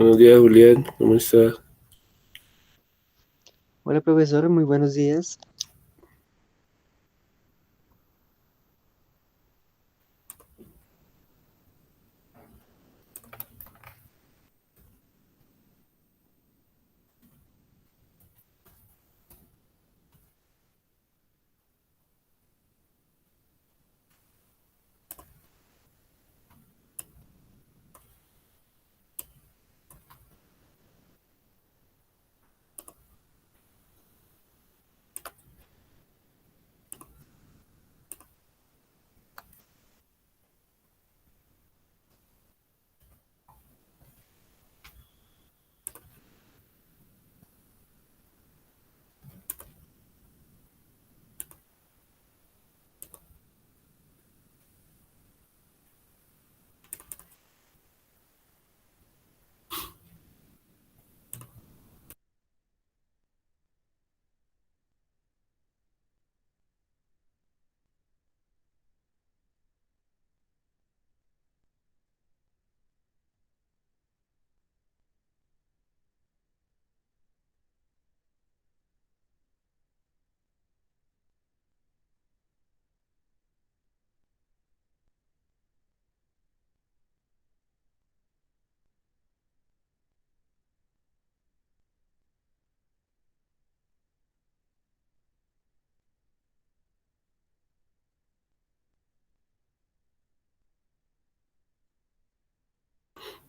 Buenos días, Julián. ¿Cómo está? Hola profesor, muy buenos días.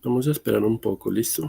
Vamos a esperar un poco, ¿listo?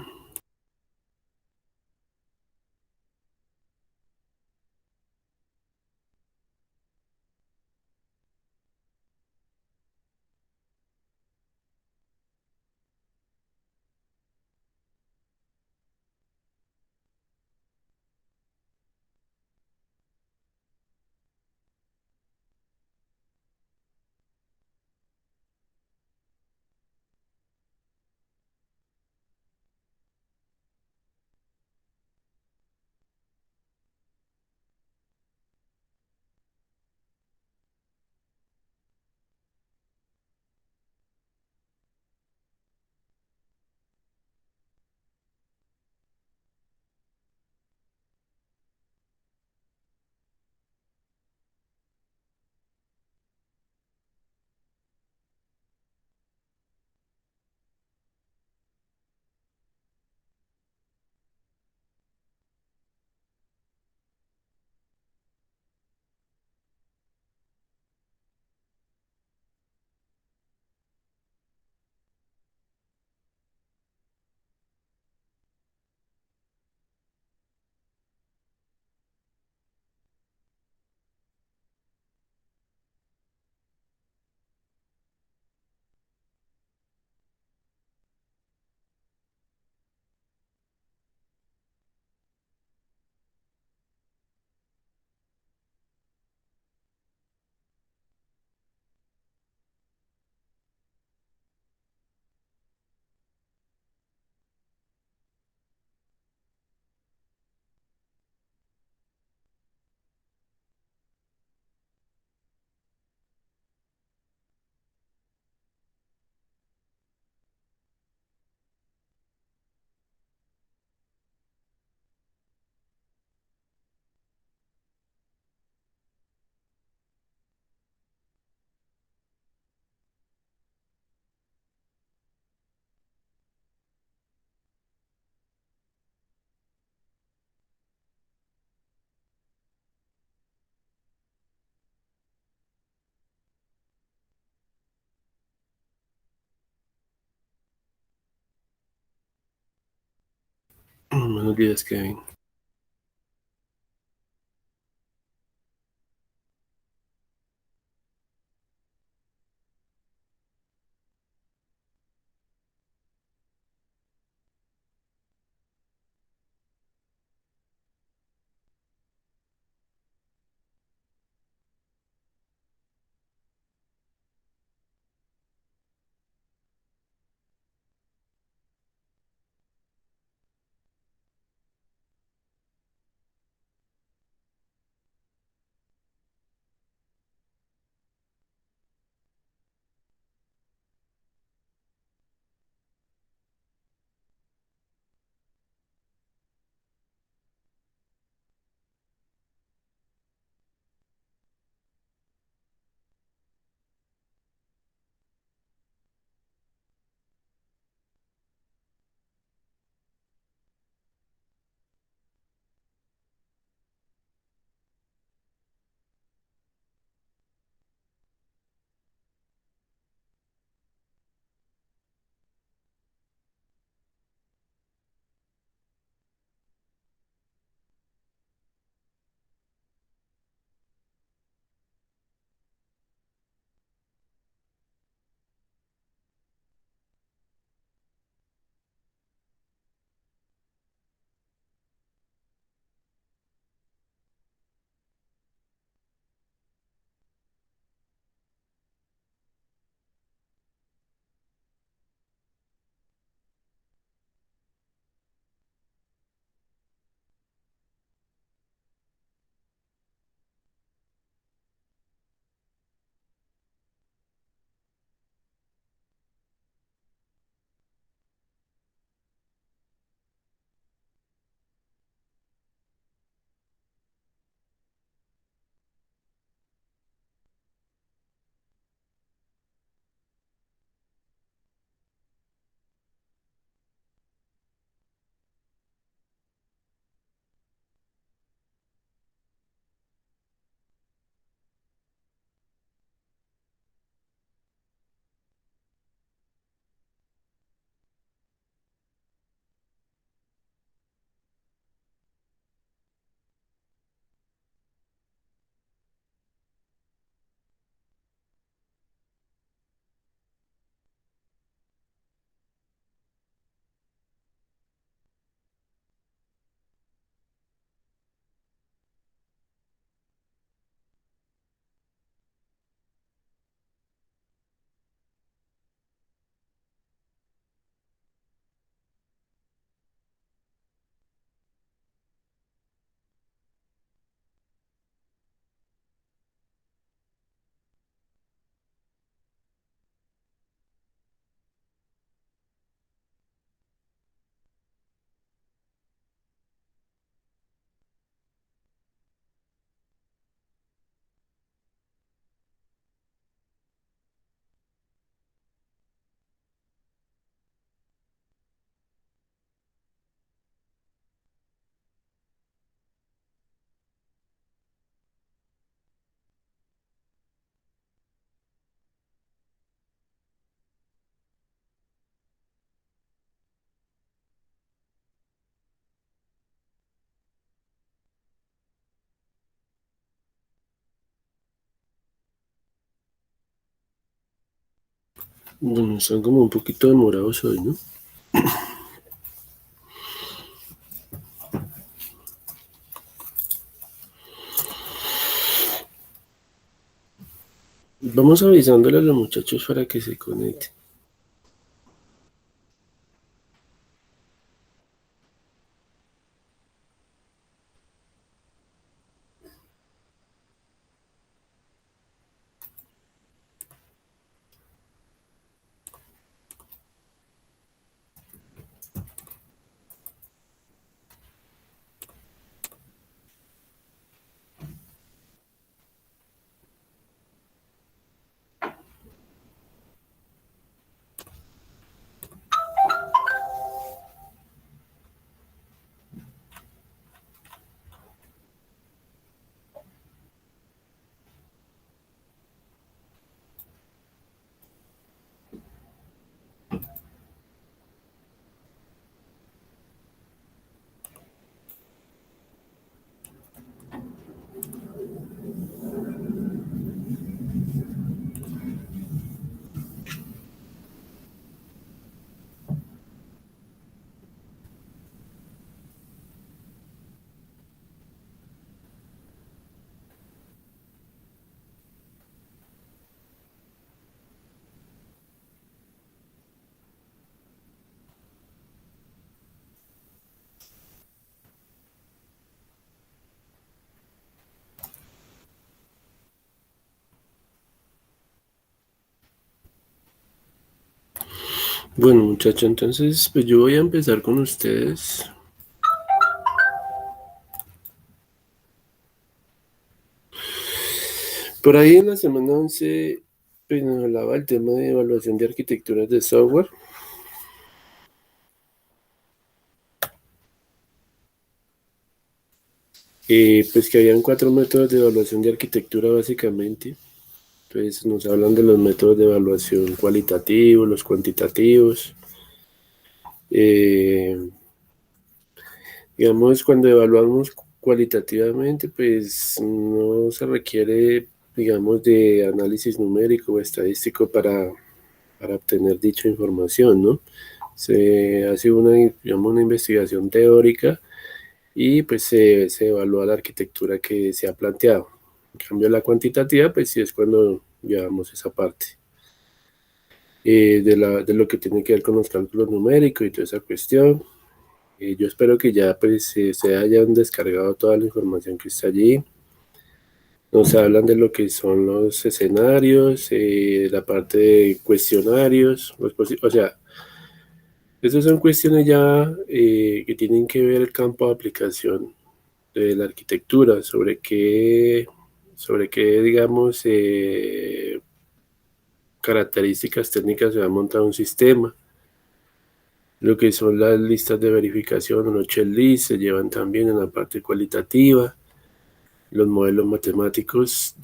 Buenos días, Kevin. Bueno, están como un poquito demorados hoy, ¿no? Vamos avisándole a los muchachos para que se conecten. Bueno, muchachos, entonces pues yo voy a empezar con ustedes. Por ahí en la semana 11 pues nos hablaba el tema de evaluación de arquitecturas de software. Pues que habían cuatro métodos de evaluación de arquitectura básicamente. Entonces nos hablan de los métodos de evaluación cualitativos, los cuantitativos. Eh, digamos, cuando evaluamos cualitativamente, pues no se requiere, digamos, de análisis numérico o estadístico para obtener dicha información, ¿no? Se hace una, digamos, una investigación teórica y pues se evalúa la arquitectura que se ha planteado. En cambio, la cuantitativa, pues sí es cuando llevamos esa parte de lo que tiene que ver con los cálculos numéricos y toda esa cuestión. Yo espero que ya pues se hayan descargado toda la información que está allí. Nos hablan de lo que son los escenarios, la parte de cuestionarios, o sea, esas son cuestiones ya que tienen que ver el campo de aplicación de la arquitectura, sobre qué digamos, características técnicas se va a montar un sistema. Lo que son las listas de verificación o los checklists se llevan también en la parte cualitativa. Los modelos matemáticos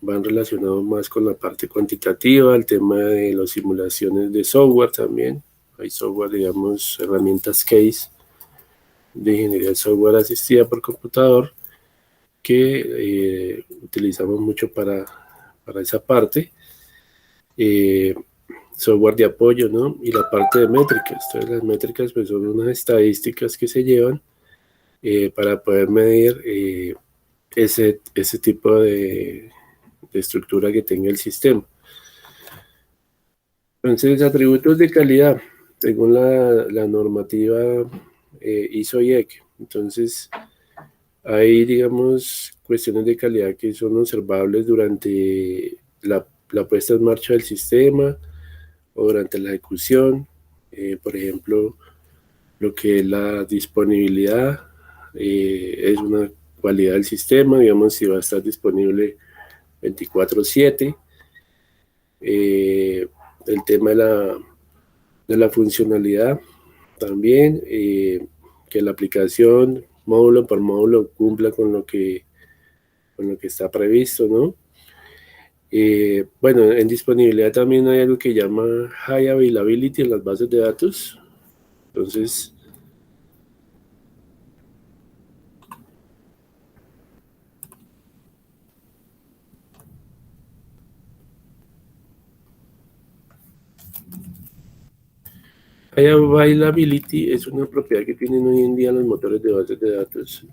van relacionados más con la parte cuantitativa, el tema de las simulaciones de software también. Hay software, digamos, herramientas case de ingeniería de software asistida por computador que utilizamos mucho para esa parte. Eh, software de apoyo, ¿no? Y la parte de métricas. Entonces las métricas pues son unas estadísticas que se llevan para poder medir ese tipo de estructura que tenga el sistema. Entonces, atributos de calidad, según la normativa ISO y EC. Entonces, hay, digamos, cuestiones de calidad que son observables durante la puesta en marcha del sistema o durante la ejecución. Por ejemplo, lo que es la disponibilidad es una cualidad del sistema, digamos, si va a estar disponible 24/7. Eh, el tema de la funcionalidad también, que la aplicación módulo por módulo cumpla con lo que está previsto, ¿no? Bueno, en disponibilidad también hay algo que llama High Availability en las bases de datos. Entonces, Availability es una propiedad que tienen hoy en día los motores de bases de datos,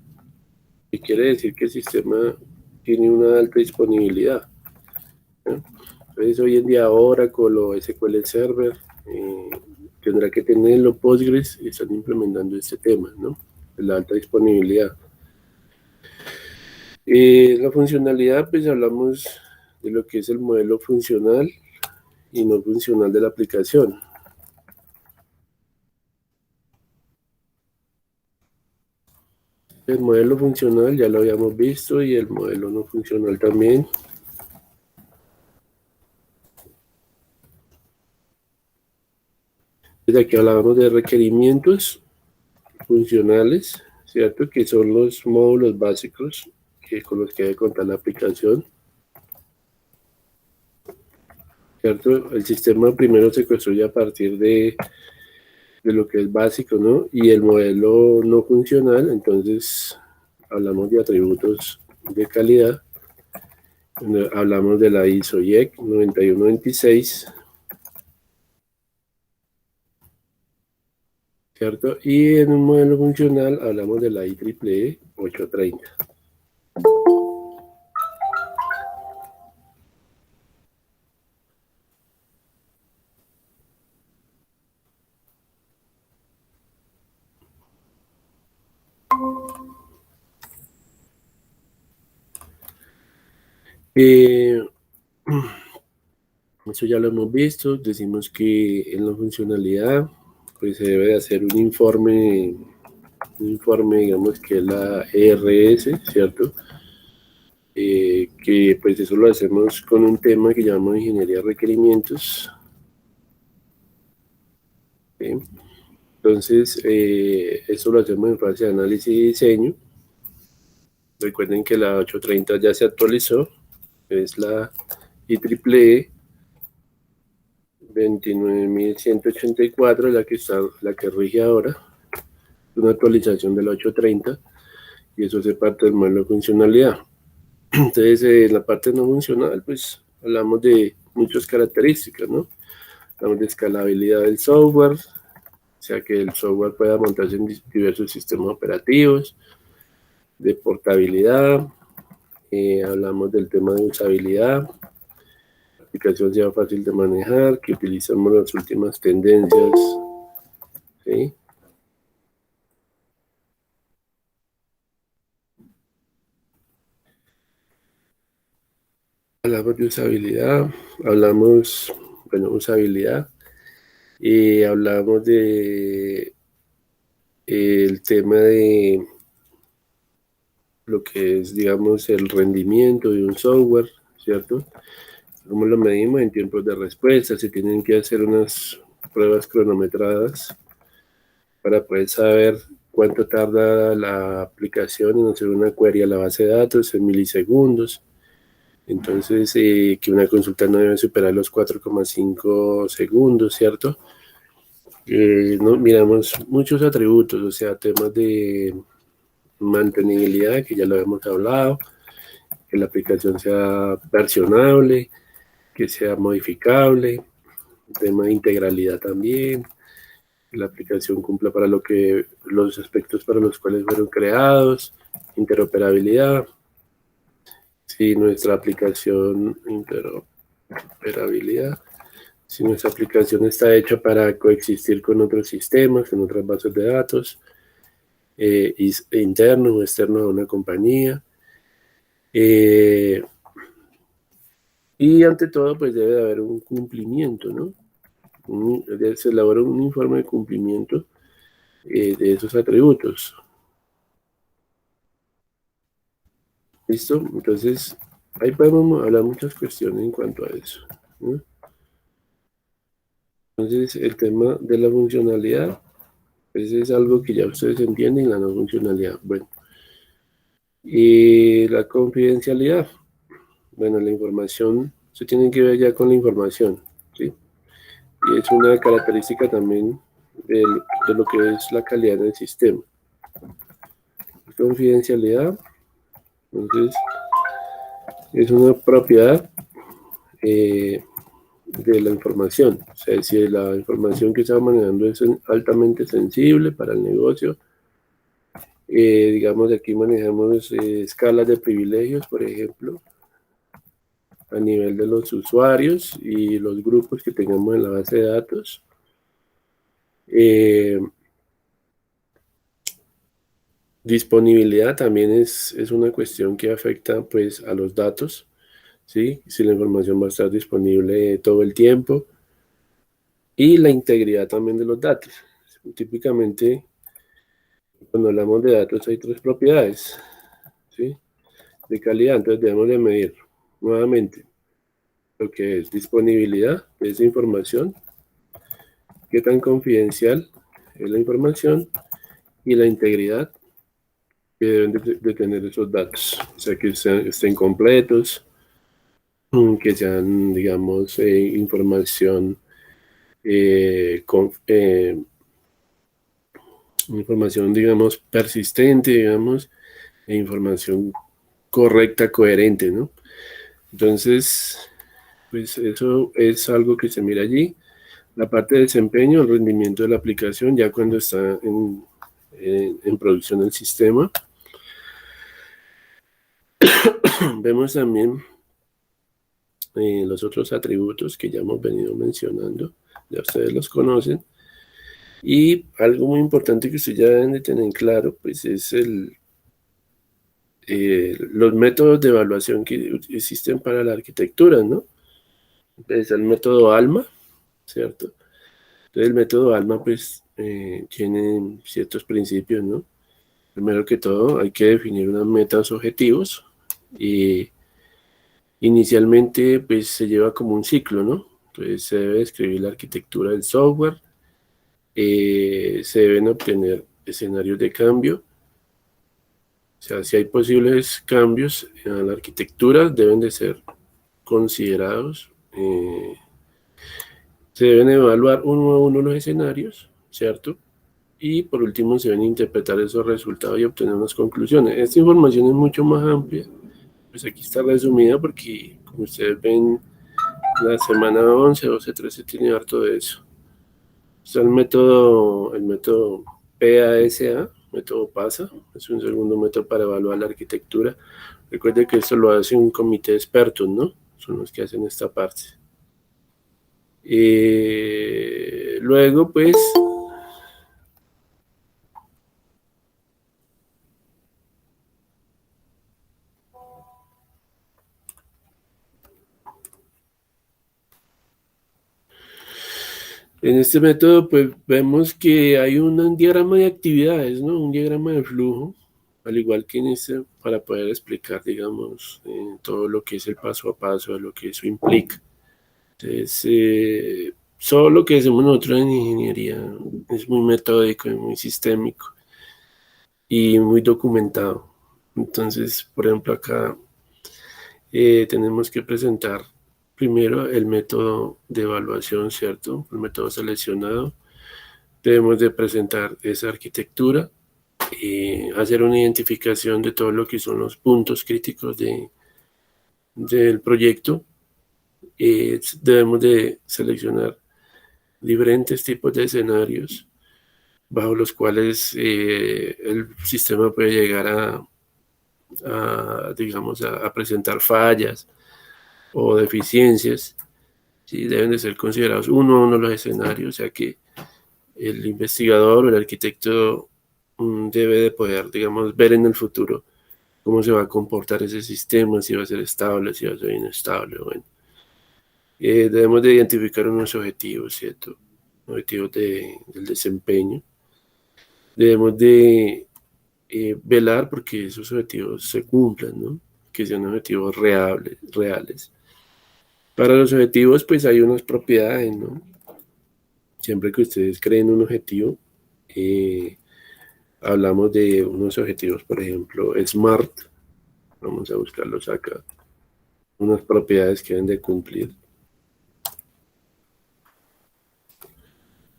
que quiere decir que el sistema tiene una alta disponibilidad, ¿no? Entonces hoy en día Oracle o SQL Server tendrá que tenerlo. Postgres están implementando este tema, ¿no? La alta disponibilidad. La funcionalidad, pues hablamos de lo que es el modelo funcional y no funcional de la aplicación. El modelo funcional ya lo habíamos visto y el modelo no funcional también. Desde aquí hablábamos de requerimientos funcionales, ¿cierto? Que son los módulos básicos con los que debe contar la aplicación, ¿cierto? El sistema primero se construye a partir de lo que es básico, ¿no? Y el modelo no funcional, entonces hablamos de atributos de calidad, hablamos de la ISO IEC 9126, ¿cierto? Y en un modelo funcional hablamos de la IEEE 830. Eso ya lo hemos visto. Decimos que en la funcionalidad pues se debe de hacer un informe, digamos que es la ERS, ¿cierto? Que pues eso lo hacemos con un tema que llamamos ingeniería de requerimientos, ¿sí? Entonces, eso lo hacemos en fase de análisis y diseño. Recuerden que la 830 ya se actualizó, es la IEEE 29184, la que rige ahora, una actualización de la 830, y eso hace parte del modelo de funcionalidad. Entonces, en la parte no funcional, pues hablamos de muchas características, ¿no? Hablamos de escalabilidad del software, o sea que el software pueda montarse en diversos sistemas operativos, de portabilidad, hablamos del tema de usabilidad, la aplicación sea fácil de manejar, que utilicemos las últimas tendencias, ¿sí? Hablamos de usabilidad, usabilidad, y hablamos de el tema de lo que es, digamos, el rendimiento de un software, ¿cierto? ¿Cómo lo medimos? En tiempos de respuesta, se tienen que hacer unas pruebas cronometradas para poder saber cuánto tarda la aplicación en hacer una query a la base de datos en milisegundos. Entonces, que una consulta no debe superar los 4,5 segundos, ¿cierto? No, miramos muchos atributos, o sea, temas de mantenibilidad, que ya lo hemos hablado, que la aplicación sea versionable, que sea modificable, tema de integralidad también, que la aplicación cumpla para los aspectos para los cuales fueron creados, interoperabilidad, si nuestra aplicación, interoperabilidad, si nuestra aplicación está hecha para coexistir con otros sistemas, con otras bases de datos, interno o externo a una compañía. Y ante todo, pues debe de haber un cumplimiento, ¿no? Se elabora un informe de cumplimiento de esos atributos. ¿Listo? Entonces, ahí podemos hablar muchas cuestiones en cuanto a eso, ¿no? Entonces, el tema de la funcionalidad, pues es algo que ya ustedes entienden, la no funcionalidad. Bueno, y la confidencialidad. Bueno, la información se tiene que ver ya con la información, ¿sí? Y es una característica también de lo que es la calidad del sistema. Confidencialidad, entonces, es una propiedad de la información. O sea, si la información que estamos manejando es altamente sensible para el negocio, digamos, aquí manejamos escalas de privilegios, por ejemplo, a nivel de los usuarios y los grupos que tengamos en la base de datos. Disponibilidad también es una cuestión que afecta pues a los datos, ¿sí? Si la información va a estar disponible todo el tiempo, y la integridad también de los datos. Típicamente, cuando hablamos de datos hay tres propiedades, ¿sí? De calidad, entonces debemos de medir nuevamente lo que es disponibilidad de esa información, qué tan confidencial es la información y la integridad que deben de tener esos datos, o sea, que estén completos, que sean, digamos, información información, digamos, persistente, digamos, e información correcta, coherente, ¿no? Entonces, pues eso es algo que se mira allí. La parte de desempeño, el rendimiento de la aplicación, ya cuando está en producción el sistema. Vemos también los otros atributos que ya hemos venido mencionando, ya ustedes los conocen. Y algo muy importante que ustedes ya deben de tener claro, pues es los métodos de evaluación que existen para la arquitectura, ¿no? Es el método ALMA, ¿cierto? Entonces el método ALMA pues tiene ciertos principios, ¿no? Primero que todo hay que definir unas metas objetivos y inicialmente pues se lleva como un ciclo, ¿no? Entonces se debe describir la arquitectura del software, se deben obtener escenarios de cambio, o sea, si hay posibles cambios en la arquitectura deben de ser considerados. Se deben evaluar uno a uno los escenarios, ¿cierto? Y por último se deben interpretar esos resultados y obtener unas conclusiones. Esta información es mucho más amplia, pues aquí está resumida porque como ustedes ven, la semana 11, 12, 13 tiene harto de eso. Está el método PASA, método PASA, es un segundo método para evaluar la arquitectura. Recuerde que esto lo hace un comité de expertos, ¿no? Son los que hacen esta parte. Luego, pues, en este método, pues, vemos que hay un diagrama de actividades, ¿no? Un diagrama de flujo, al igual que en este, para poder explicar, digamos, todo lo que es el paso a paso, de lo que eso implica. Entonces, solo lo que hacemos nosotros en ingeniería es muy metódico, y muy sistémico y muy documentado. Entonces, por ejemplo, acá tenemos que presentar primero el método de evaluación, ¿cierto? El método seleccionado. Debemos de presentar esa arquitectura, hacer una identificación de todo lo que son los puntos críticos del proyecto. Debemos de seleccionar diferentes tipos de escenarios bajo los cuales el sistema puede llegar digamos, a presentar fallas o deficiencias. ¿Sí? Deben de ser considerados uno a uno los escenarios, o sea que el investigador o el arquitecto debe de poder, digamos, ver en el futuro cómo se va a comportar ese sistema, si va a ser estable, si va a ser inestable. Bueno, debemos de identificar unos objetivos, ¿cierto? Objetivos del desempeño. Debemos de velar porque esos objetivos se cumplan, ¿no? Que sean objetivos reales. Para los objetivos, pues hay unas propiedades, ¿no? Siempre que ustedes creen un objetivo, eh, hablamos de unos objetivos, por ejemplo, SMART. Vamos a buscarlos acá. Unas propiedades que deben de cumplir.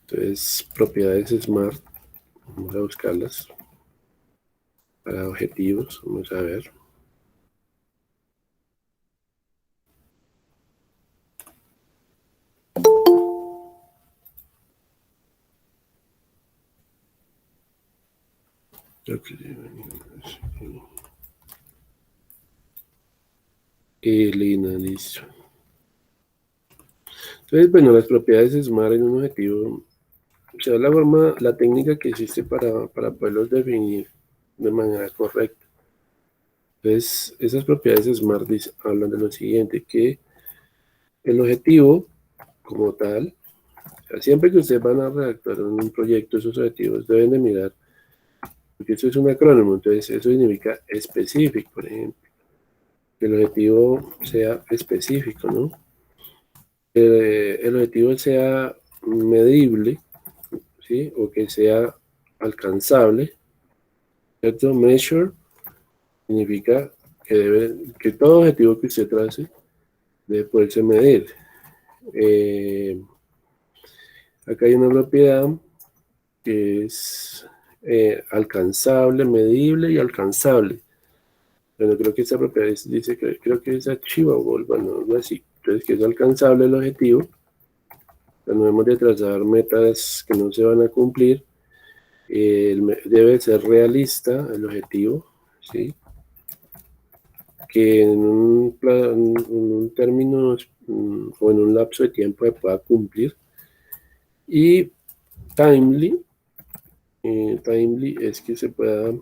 Entonces, propiedades SMART. Vamos a buscarlas para objetivos. Vamos a ver. Elena, listo. Entonces, bueno, las propiedades de Smart en un objetivo, o sea, la técnica que existe para poderlos definir de manera correcta. Entonces, esas propiedades de Smart hablan de lo siguiente, que el objetivo como tal, o sea, siempre que ustedes van a redactar un proyecto, esos objetivos deben de mirar, porque eso es un acrónimo, entonces eso significa específico, por ejemplo, que el objetivo sea específico, ¿no? El objetivo sea medible, ¿sí? O que sea alcanzable, ¿cierto? Measure significa que todo objetivo que usted trace debe poderse medir. Acá hay una propiedad que es alcanzable, medible y alcanzable. Bueno, creo que esta propiedad dice que creo que es achievable, bueno, algo así. Entonces, que es alcanzable el objetivo. No hemos de trazar metas que no se van a cumplir. Debe ser realista el objetivo, ¿sí? Que en un término o en un lapso de tiempo se pueda cumplir. Y timely es que se pueda,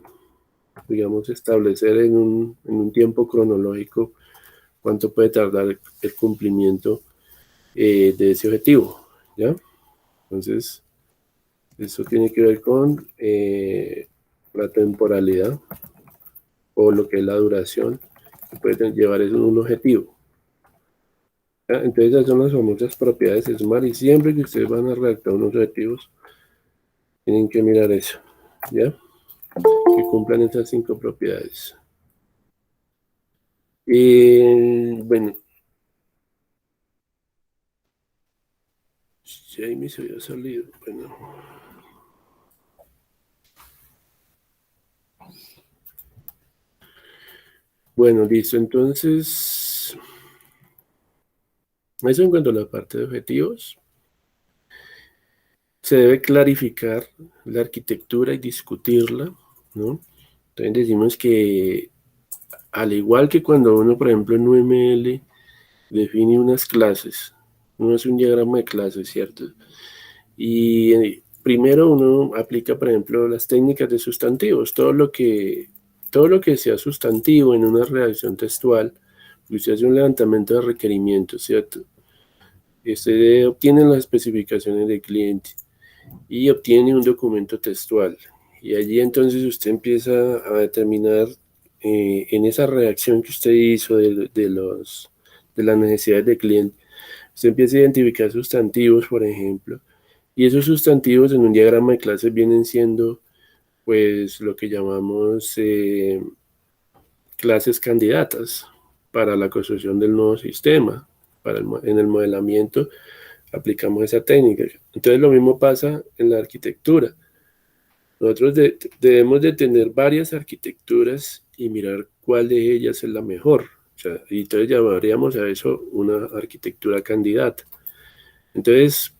digamos, establecer en un tiempo cronológico cuánto puede tardar el cumplimiento de ese objetivo, ¿ya? Entonces, eso tiene que ver con la temporalidad o lo que es la duración que puede llevar en un objetivo. ¿Ya? Entonces, esas son las famosas propiedades de SMART y siempre que ustedes van a redactar unos objetivos, tienen que mirar eso, ¿ya? Que cumplan esas 5 propiedades. Bueno, Jamie se había salido. Bueno, listo. Entonces, eso en cuanto a la parte de objetivos. Se debe clarificar la arquitectura y discutirla, ¿no? Entonces decimos que al igual que cuando uno, por ejemplo, en UML define unas clases, uno hace un diagrama de clases, ¿cierto? Y primero uno aplica, por ejemplo, las técnicas de sustantivos, todo lo que sea sustantivo en una redacción textual, usted hace un levantamiento de requerimientos, ¿cierto? Usted obtiene las especificaciones del cliente y obtiene un documento textual. Y allí entonces usted empieza a determinar en esa redacción que usted hizo de las necesidades del cliente, usted empieza a identificar sustantivos, por ejemplo, y esos sustantivos en un diagrama de clases vienen siendo pues lo que llamamos clases candidatas para la construcción del nuevo sistema. En el modelamiento aplicamos esa técnica. Entonces lo mismo pasa en la arquitectura. Nosotros debemos de tener varias arquitecturas y mirar cuál de ellas es la mejor. O sea, y entonces llamaríamos a eso una arquitectura candidata. Entonces,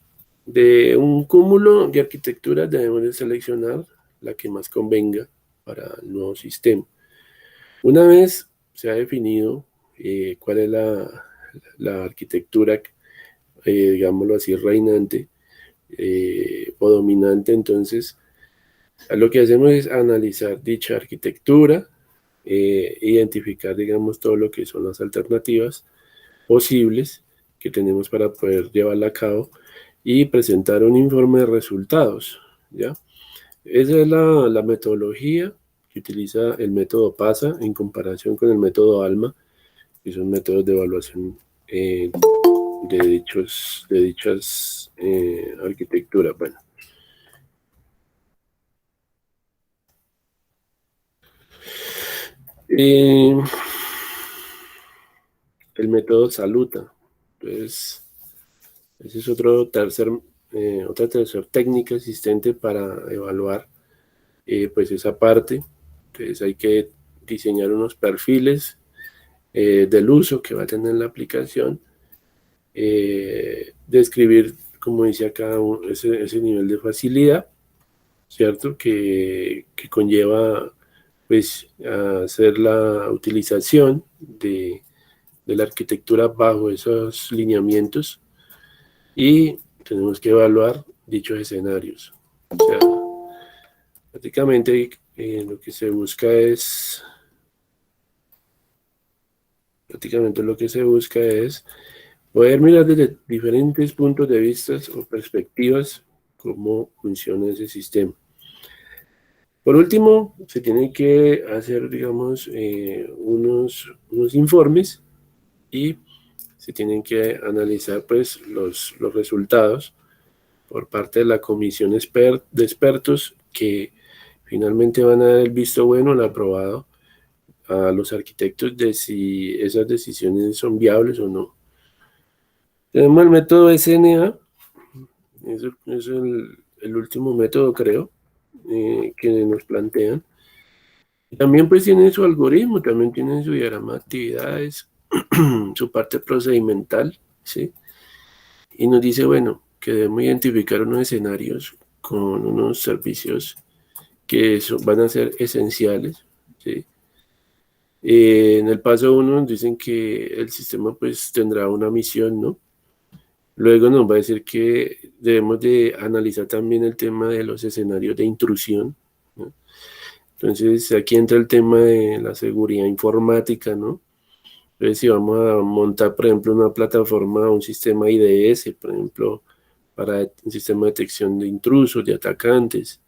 de un cúmulo de arquitecturas debemos de seleccionar la que más convenga para el nuevo sistema. Una vez se ha definido cuál es la arquitectura, digámoslo así, reinante o dominante, entonces lo que hacemos es analizar dicha arquitectura, identificar, digamos, todo lo que son las alternativas posibles que tenemos para poder llevarla a cabo y presentar un informe de resultados, ¿ya? Esa es la metodología que utiliza el método PASA en comparación con el método ALMA, que son métodos de evaluación de dichas arquitecturas. Bueno, el método Saluta. Entonces, ese es otra tercera técnica existente para evaluar pues esa parte. Entonces hay que diseñar unos perfiles del uso que va a tener la aplicación, describir, como dice acá, ese nivel de facilidad ¿cierto? Que conlleva pues hacer la utilización de la arquitectura bajo esos lineamientos y tenemos que evaluar dichos escenarios. O sea, prácticamente lo que se busca es, prácticamente lo que se busca es poder mirar desde diferentes puntos de vista o perspectivas cómo funciona ese sistema. Por último, se tienen que hacer, digamos, unos informes y se tienen que analizar pues los resultados por parte de la comisión de expertos que finalmente van a dar el visto bueno, el aprobado a los arquitectos de si esas decisiones son viables o no. Tenemos el método SNA, es el último método, creo, que nos plantean. También pues tiene su algoritmo, también tiene su diagrama de actividades, su parte procedimental, ¿sí? Y nos dice, bueno, que debemos identificar unos escenarios con unos servicios que van a ser esenciales, ¿sí? En el paso 1 nos dicen que el sistema pues tendrá una misión, ¿no? Luego nos va a decir que debemos de analizar también el tema de los escenarios de intrusión, ¿no? Entonces aquí entra el tema de la seguridad informática, ¿no? Entonces si vamos a montar, por ejemplo, una plataforma, un sistema IDS, por ejemplo, para un sistema de detección de intrusos, de atacantes,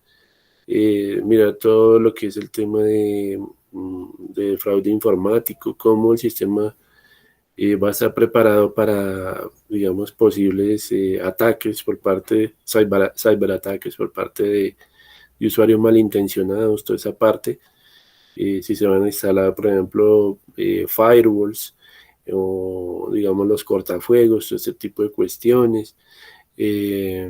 mira todo lo que es el tema de fraude informático, cómo el sistema va a estar preparado para, digamos, posibles ataques por parte de cyberataques por parte de usuarios malintencionados, toda esa parte. Si se van a instalar, por ejemplo, firewalls o, digamos, los cortafuegos, todo este tipo de cuestiones, eh,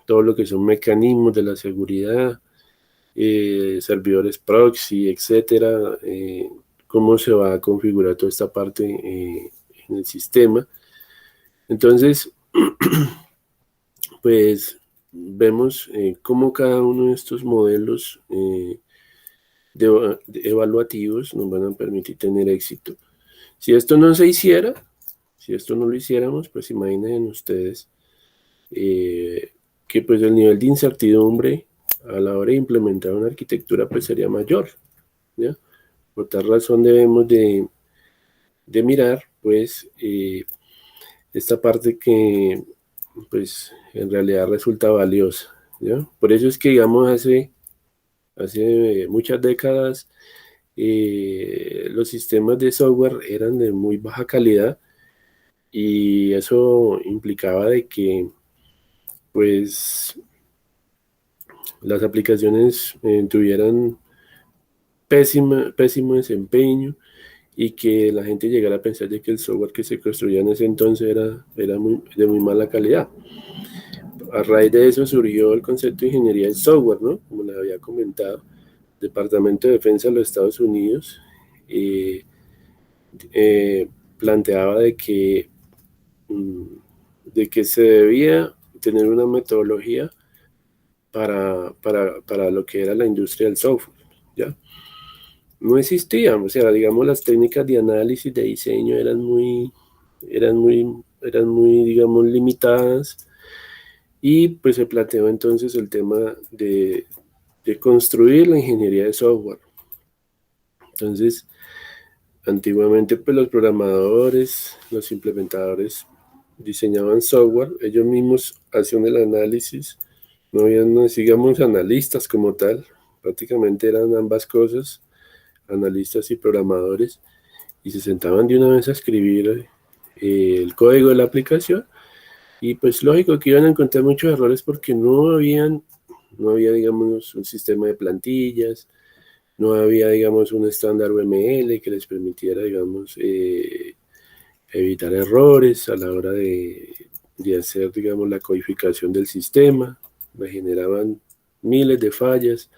todo lo que son mecanismos de la seguridad, servidores proxy, etcétera, cómo se va a configurar toda esta parte en el sistema. Entonces, pues vemos cómo cada uno de estos modelos de evaluativos nos van a permitir tener éxito. Si esto no se hiciera, si esto no lo hiciéramos, pues imaginen ustedes que pues el nivel de incertidumbre a la hora de implementar una arquitectura pues sería mayor, ¿ya? Por tal razón debemos de mirar pues esta parte que pues en realidad resulta valiosa, ¿ya? Por eso es que digamos hace muchas décadas los sistemas de software eran de muy baja calidad y eso implicaba de que pues las aplicaciones tuvieran pésimo desempeño y que la gente llegara a pensar de que el software que se construía en ese entonces era de muy mala calidad. A raíz de eso surgió el concepto de ingeniería del software, ¿no? Como les había comentado, Departamento de Defensa de los Estados Unidos eh, planteaba mm, de que se debía tener una metodología para lo que era la industria del software, ¿ya? No existían, o sea, digamos, las técnicas de análisis, de diseño eran muy, digamos, limitadas y pues se planteó entonces el tema de construir la ingeniería de software. Entonces, antiguamente pues los programadores, los implementadores diseñaban software, ellos mismos hacían el análisis, no habían, digamos, analistas como tal, prácticamente eran ambas cosas, analistas y programadores, y se sentaban de una vez a escribir el código de la aplicación, y pues lógico que iban a encontrar muchos errores porque no había, digamos, un sistema de plantillas, no había, digamos, un estándar UML que les permitiera, digamos, evitar errores a la hora de hacer, digamos, la codificación del sistema, me generaban miles de fallas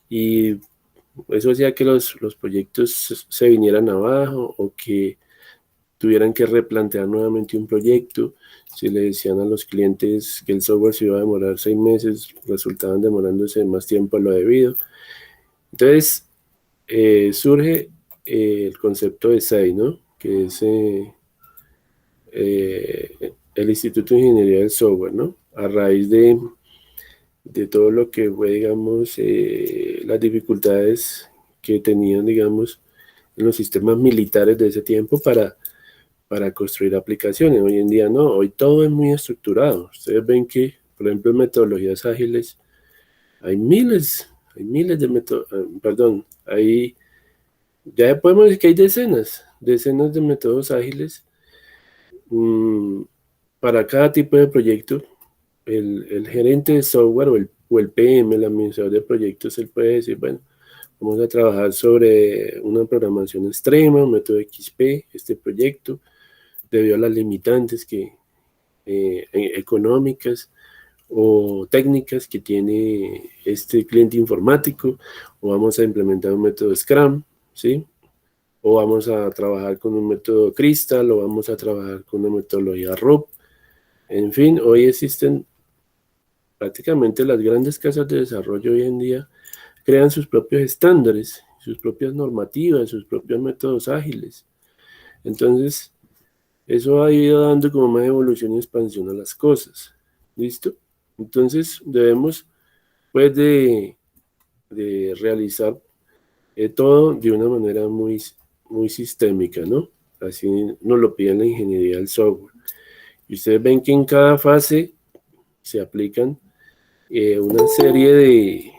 y eso hacía que los proyectos se vinieran abajo o que tuvieran que replantear nuevamente un proyecto. Si le decían a los clientes que el software se iba a demorar 6 meses, resultaban demorándose más tiempo de lo debido. Entonces, surge el concepto de SAI, ¿no? Que es el Instituto de Ingeniería del Software, ¿no? A raíz de todo lo que fue, digamos, las dificultades que tenían, digamos, en los sistemas militares de ese tiempo para construir aplicaciones. Hoy en día no, hoy todo es muy estructurado. Ustedes ven que, por ejemplo, en metodologías ágiles hay miles de métodos, perdón, ya podemos decir que hay decenas de métodos ágiles. Mm, para cada tipo de proyecto, el gerente de software o el PM, el administrador de proyectos, él puede decir, bueno, vamos a trabajar sobre una programación extrema, un método XP, este proyecto, debido a las limitantes económicas o técnicas que tiene este cliente informático, o vamos a implementar un método Scrum, ¿sí? O vamos a trabajar con un método Crystal, o vamos a trabajar con una metodología RUP. En fin, hoy existen prácticamente las grandes casas de desarrollo hoy en día, crean sus propios estándares, sus propias normativas, sus propios métodos ágiles. Entonces, eso ha ido dando como más evolución y expansión a las cosas. ¿Listo? Entonces, debemos, pues, de realizar todo de una manera muy sistémica, ¿no? Así nos lo pide la ingeniería del software. Y ustedes ven que en cada fase se aplican una serie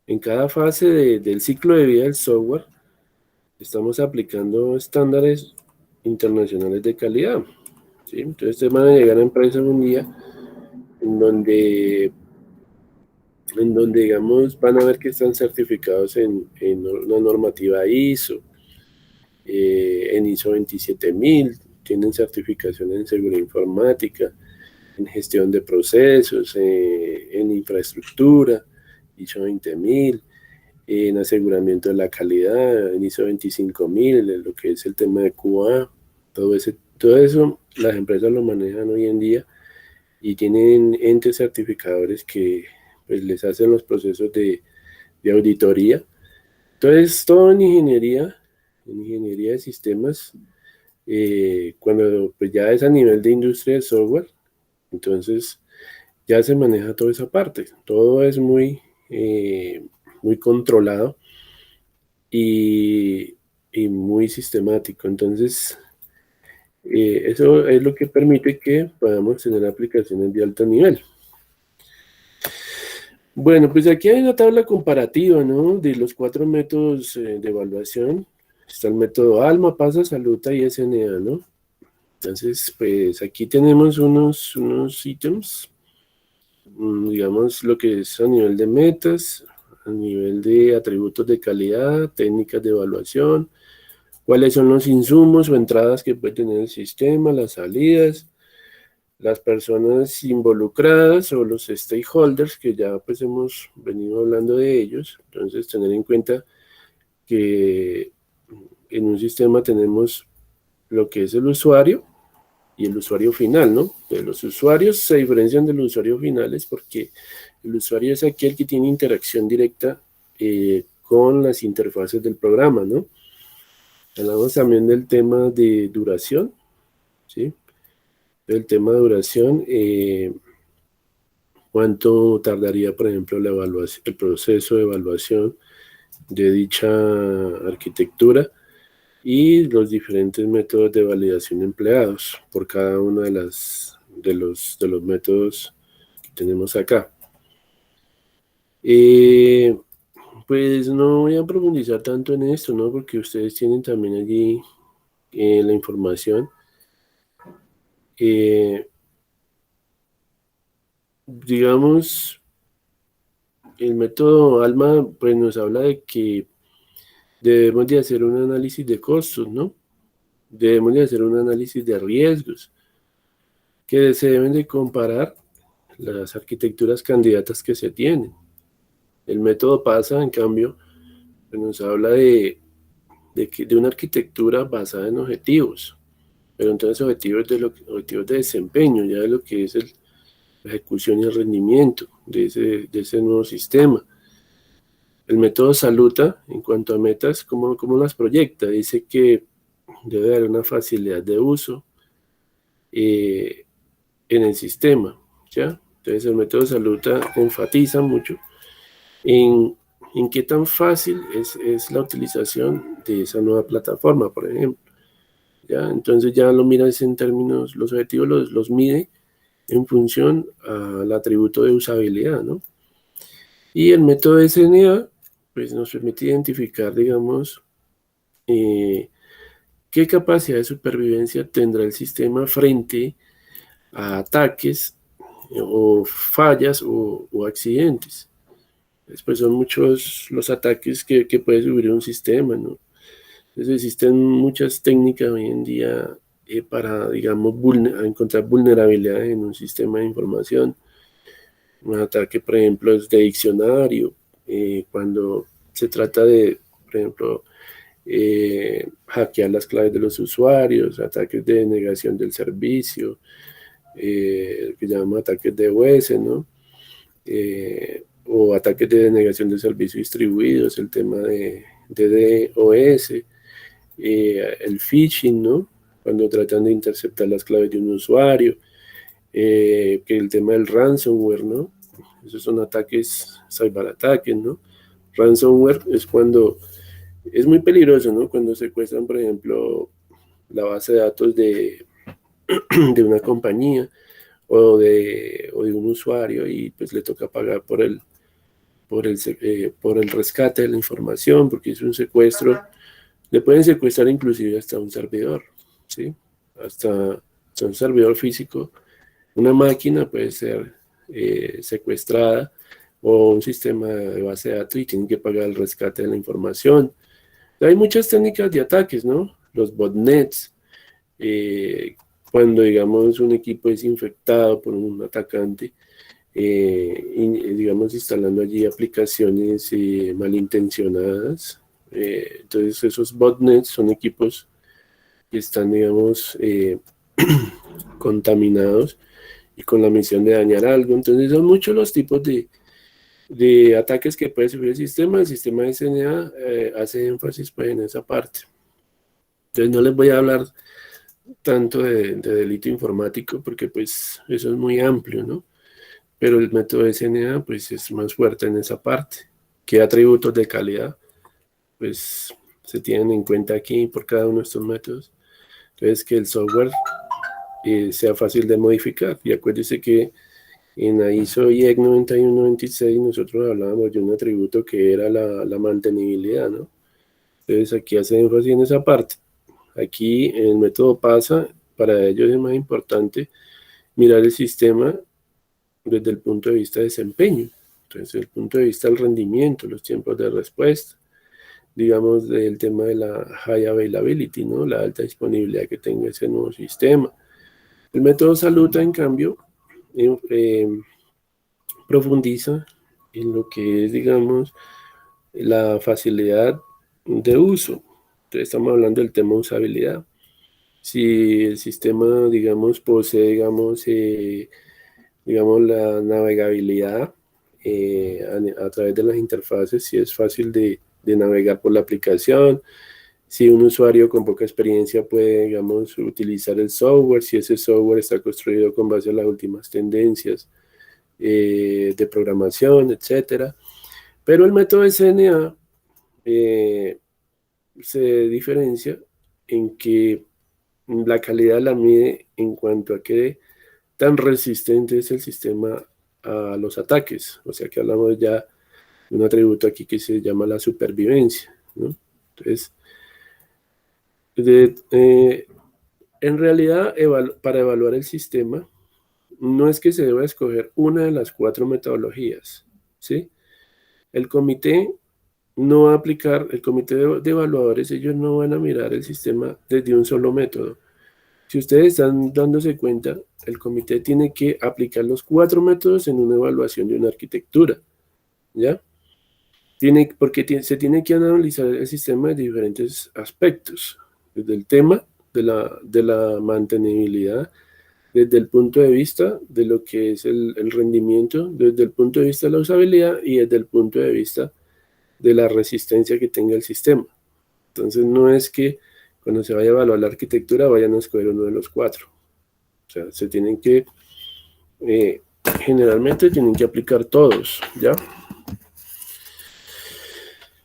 en cada fase del ciclo de vida del software, estamos aplicando estándares internacionales de calidad, ¿sí? Entonces, ustedes van a llegar a empresas un día en donde, digamos, van a ver que están certificados en una normativa ISO, en ISO 27000, tienen certificación en seguridad informática, en gestión de procesos, en infraestructura, ISO 20000, en aseguramiento de la calidad, en ISO 25000, en lo que es el tema de QA, todo eso las empresas lo manejan hoy en día y tienen entes certificadores que pues, les hacen los procesos de auditoría. Entonces, todo en ingeniería de sistemas, cuando pues, ya es a nivel de industria de software, entonces ya se maneja toda esa parte. Todo es muy controlado y, y muy sistemático. Entonces, eso es lo que permite que podamos tener aplicaciones de alto nivel. Bueno, pues aquí hay una tabla comparativa, ¿no? De los 4 métodos de evaluación. Está el método ALMA, PASA, Saluta y SNA, ¿no? Entonces, pues aquí tenemos unos ítems, digamos lo que es a nivel de metas, a nivel de atributos de calidad, técnicas de evaluación, cuáles son los insumos o entradas que puede tener el sistema, las salidas, las personas involucradas o los stakeholders, que ya pues hemos venido hablando de ellos. Entonces, tener en cuenta que en un sistema tenemos lo que es el usuario y el usuario final, ¿no? De los usuarios se diferencian de los usuarios finales porque el usuario es aquel que tiene interacción directa con las interfaces del programa, ¿no? Hablamos también del tema de duración, ¿sí? El tema de duración, cuánto tardaría, por ejemplo, el proceso de evaluación de dicha arquitectura y los diferentes métodos de validación empleados por cada uno de los métodos que tenemos acá. Pues no voy a profundizar tanto en esto, ¿no? Porque ustedes tienen también allí la información. Digamos, el método ALMA pues nos habla de que debemos de hacer un análisis de costos, ¿no? Debemos de hacer un análisis de riesgos, que se deben de comparar las arquitecturas candidatas que se tienen. El método PASA, en cambio, pues nos habla de una arquitectura basada en objetivos, pero entonces objetivos de desempeño, ya de lo que es la ejecución y el rendimiento de ese nuevo sistema. El método Saluta, en cuanto a metas, ¿cómo las proyecta? Dice que debe haber una facilidad de uso en el sistema, ¿ya? Entonces el método Saluta enfatiza mucho en, en qué tan fácil es la utilización de esa nueva plataforma, por ejemplo, ¿ya? Entonces ya lo miras en términos, los objetivos los mide en función al atributo de usabilidad, ¿no? Y el método SNA, pues nos permite identificar, digamos, qué capacidad de supervivencia tendrá el sistema frente a ataques o fallas o accidentes. Después son muchos los ataques que puede sufrir un sistema, ¿no? Entonces existen muchas técnicas hoy en día para, digamos, encontrar vulnerabilidades en un sistema de información. Un ataque, por ejemplo, es de diccionario, cuando se trata de, por ejemplo, hackear las claves de los usuarios, ataques de negación del servicio, que llamamos ataques de OS, ¿no? O ataques de denegación de servicio distribuidos, el tema de DDoS, el phishing, ¿no? Cuando tratan de interceptar las claves de un usuario, que el tema del ransomware, ¿no? Esos son ataques, cyberataques, ¿no? Ransomware es cuando es muy peligroso, ¿no? Cuando secuestran, por ejemplo, la base de datos de una compañía o de un usuario y pues le toca pagar por el rescate de la información, porque es un secuestro. Le pueden secuestrar inclusive hasta un servidor, ¿sí? Hasta un servidor físico. Una máquina puede ser secuestrada o un sistema de base de datos y tienen que pagar el rescate de la información. Hay muchas técnicas de ataques, ¿no? Los botnets, cuando digamos un equipo es infectado por un atacante, digamos instalando allí aplicaciones malintencionadas. Entonces esos botnets son equipos que están, digamos, contaminados y con la misión de dañar algo. Entonces son muchos los tipos de ataques que puede sufrir el sistema. El sistema SNA hace énfasis pues, en esa parte. Entonces no les voy a hablar tanto de delito informático porque pues eso es muy amplio, ¿no? Pero el método SNA pues es más fuerte en esa parte. ¿Qué atributos de calidad pues se tienen en cuenta aquí por cada uno de estos métodos? Entonces que el software sea fácil de modificar. Y acuérdese que en la ISO IEC 9196 nosotros hablábamos de un atributo que era la mantenibilidad, ¿no? Entonces aquí hace énfasis en esa parte. Aquí el método PASA, para ellos es más importante mirar el sistema desde el punto de vista de desempeño. Entonces, desde el punto de vista del rendimiento, los tiempos de respuesta, digamos, del tema de la high availability, ¿no? La alta disponibilidad que tenga ese nuevo sistema. El método Saluta, en cambio, profundiza en lo que es, digamos, la facilidad de uso. Entonces, estamos hablando del tema de usabilidad. Si el sistema, digamos, posee, digamos la navegabilidad a través de las interfaces, si es fácil de navegar por la aplicación, si un usuario con poca experiencia puede, digamos, utilizar el software, si ese software está construido con base a las últimas tendencias de programación, etcétera. Pero el método SNA se diferencia en que la calidad la mide en cuanto a qué tan resistente es el sistema a los ataques. O sea que hablamos ya de un atributo aquí que se llama la supervivencia, ¿no? Entonces, en realidad, para evaluar el sistema, no es que se deba escoger una de las 4 metodologías, ¿sí? El comité no va a aplicar, el comité de evaluadores, ellos no van a mirar el sistema desde un solo método. Si ustedes están dándose cuenta, el comité tiene que aplicar los 4 métodos en una evaluación de una arquitectura, ¿ya? Se tiene que analizar el sistema de diferentes aspectos, desde el tema de la mantenibilidad, desde el punto de vista de lo que es el rendimiento, desde el punto de vista de la usabilidad y desde el punto de vista de la resistencia que tenga el sistema. Entonces no es que cuando se vaya a evaluar la arquitectura vayan a escoger uno de los cuatro. O sea, se tienen que, generalmente tienen que aplicar todos, ¿ya?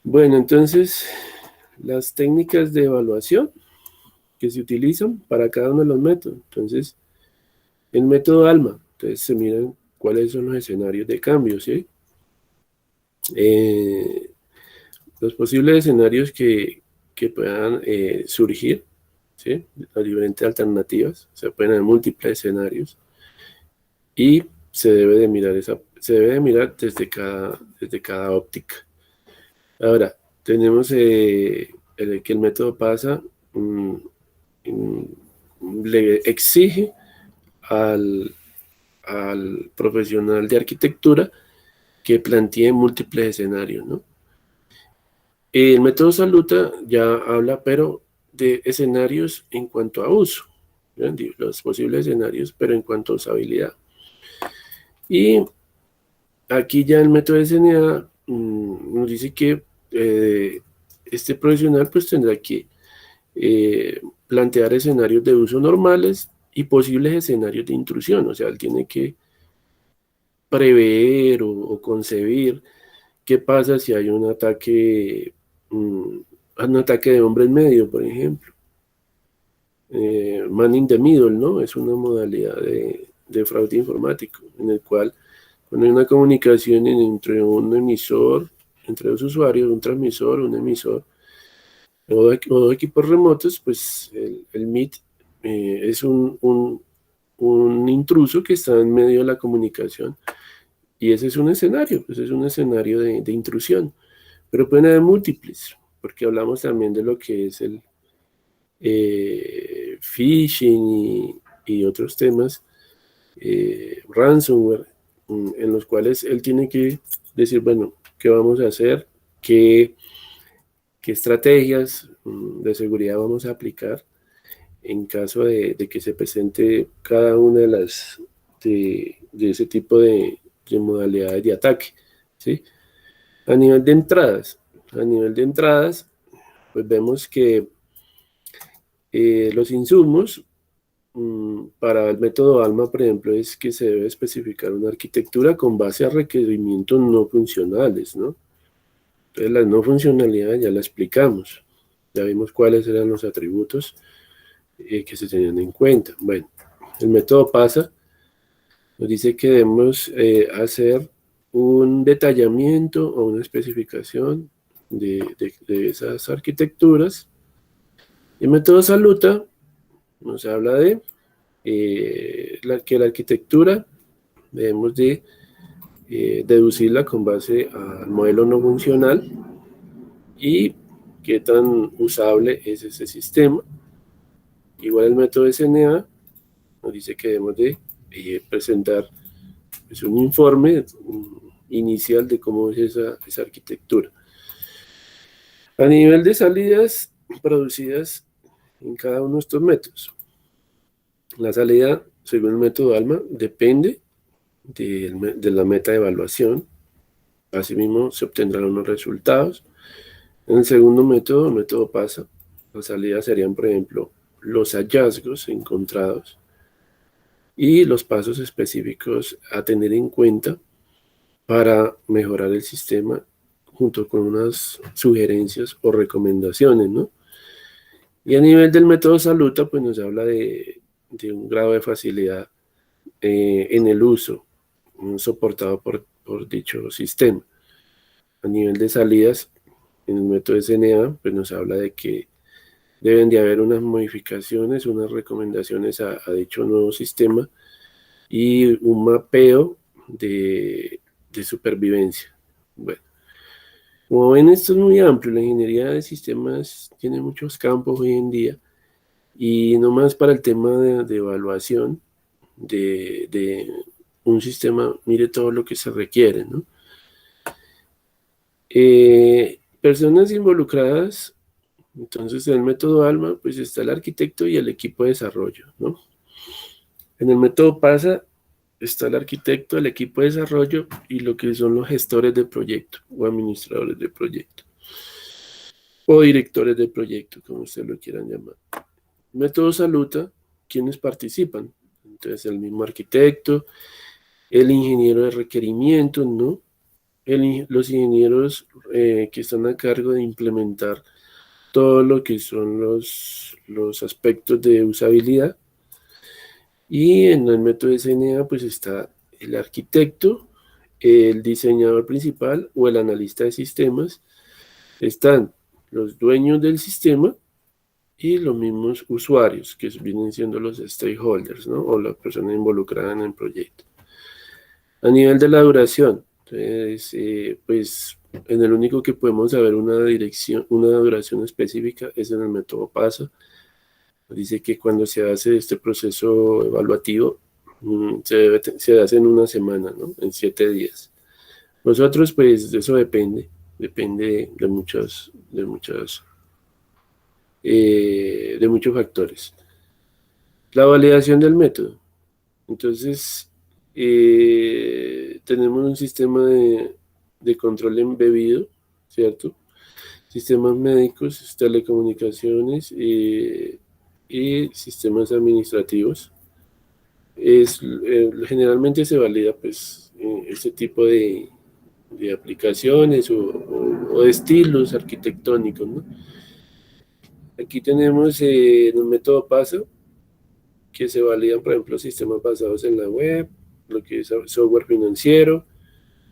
Bueno, entonces las técnicas de evaluación que se utilizan para cada uno de los métodos. Entonces, el método ALMA, entonces se miran cuáles son los escenarios de cambio, ¿sí? Los posibles escenarios que puedan surgir, ¿sí? Las diferentes alternativas, se pueden haber múltiples escenarios y se debe de mirar desde cada óptica. Ahora, tenemos que el método PASA le exige al profesional de arquitectura que plantee múltiples escenarios, ¿no? El método Saluta ya habla, pero de escenarios en cuanto a uso, ¿ya? Los posibles escenarios, pero en cuanto a usabilidad. Y aquí ya el método SNA nos dice que este profesional pues tendrá que plantear escenarios de uso normales y posibles escenarios de intrusión. O sea, él tiene que prever o concebir qué pasa si hay un ataque de hombre en medio, por ejemplo. Man in the middle, ¿no? Es una modalidad de fraude informático en el cual cuando hay una comunicación entre un emisor, entre dos usuarios, un transmisor, un emisor, o equipos remotos, pues el MIT es un intruso que está en medio de la comunicación. Y ese es un escenario, pues es un escenario de intrusión. Pero pueden haber múltiples, porque hablamos también de lo que es el phishing y otros temas, ransomware, en los cuales él tiene que decir, bueno, ¿qué vamos a hacer? ¿Qué estrategias de seguridad vamos a aplicar en caso de que se presente cada una de de ese tipo de modalidades de ataque? ¿Sí? A nivel de entradas, pues vemos que los insumos para el método ALMA, por ejemplo, es que se debe especificar una arquitectura con base a requerimientos no funcionales, ¿no? Entonces, las no funcionalidades ya la explicamos. Ya vimos cuáles eran los atributos que se tenían en cuenta. Bueno, el método PASA nos dice que debemos hacer un detallamiento o una especificación de esas arquitecturas. El método Saluta nos habla de que la arquitectura debemos de deducirla con base al modelo no funcional y qué tan usable es ese sistema. Igual el método SNA nos dice que debemos de presentar pues, un informe inicial de cómo es esa arquitectura. A nivel de salidas producidas en cada uno de estos métodos, la salida según el método ALMA depende de la meta de evaluación. Asimismo, se obtendrán unos resultados. En el segundo método, el método PASA, las salidas serían, por ejemplo, los hallazgos encontrados y los pasos específicos a tener en cuenta para mejorar el sistema junto con unas sugerencias o recomendaciones, ¿no? Y a nivel del método Saluta, pues nos habla de un grado de facilidad en el uso soportado por dicho sistema. A nivel de salidas, en el método SNA, pues nos habla de que deben de haber unas modificaciones, unas recomendaciones a dicho nuevo sistema y un mapeo de supervivencia. Bueno, como ven, esto es muy amplio. La ingeniería de sistemas tiene muchos campos hoy en día y no más para el tema de evaluación de un sistema, mire todo lo que se requiere, ¿no? Personas involucradas, entonces en el método ALMA, pues está el arquitecto y el equipo de desarrollo, ¿no? En el método PASA está el arquitecto, el equipo de desarrollo y lo que son los gestores de proyecto o administradores de proyecto o directores de proyecto, como ustedes lo quieran llamar. Método Saluta, ¿quiénes participan? Entonces el mismo arquitecto, el ingeniero de requerimientos, ¿no? Los ingenieros que están a cargo de implementar todo lo que son los aspectos de usabilidad. Y en el método SNA pues está el arquitecto, el diseñador principal o el analista de sistemas. Están los dueños del sistema y los mismos usuarios, que vienen siendo los stakeholders, ¿no? O las personas involucradas en el proyecto. A nivel de la duración, entonces, pues en el único que podemos saber una duración específica es en el método PASA. Dice que cuando se hace este proceso evaluativo, se hace en una semana, ¿no? En 7 días. Nosotros, pues, eso depende de muchos factores. La validación del método. Entonces, tenemos un sistema de control embebido, ¿cierto? Sistemas médicos, telecomunicaciones y sistemas administrativos. Generalmente se valida pues este tipo de aplicaciones o de estilos arquitectónicos, ¿no? Aquí tenemos un método PASA que se validan, por ejemplo, sistemas basados en la web, lo que es software financiero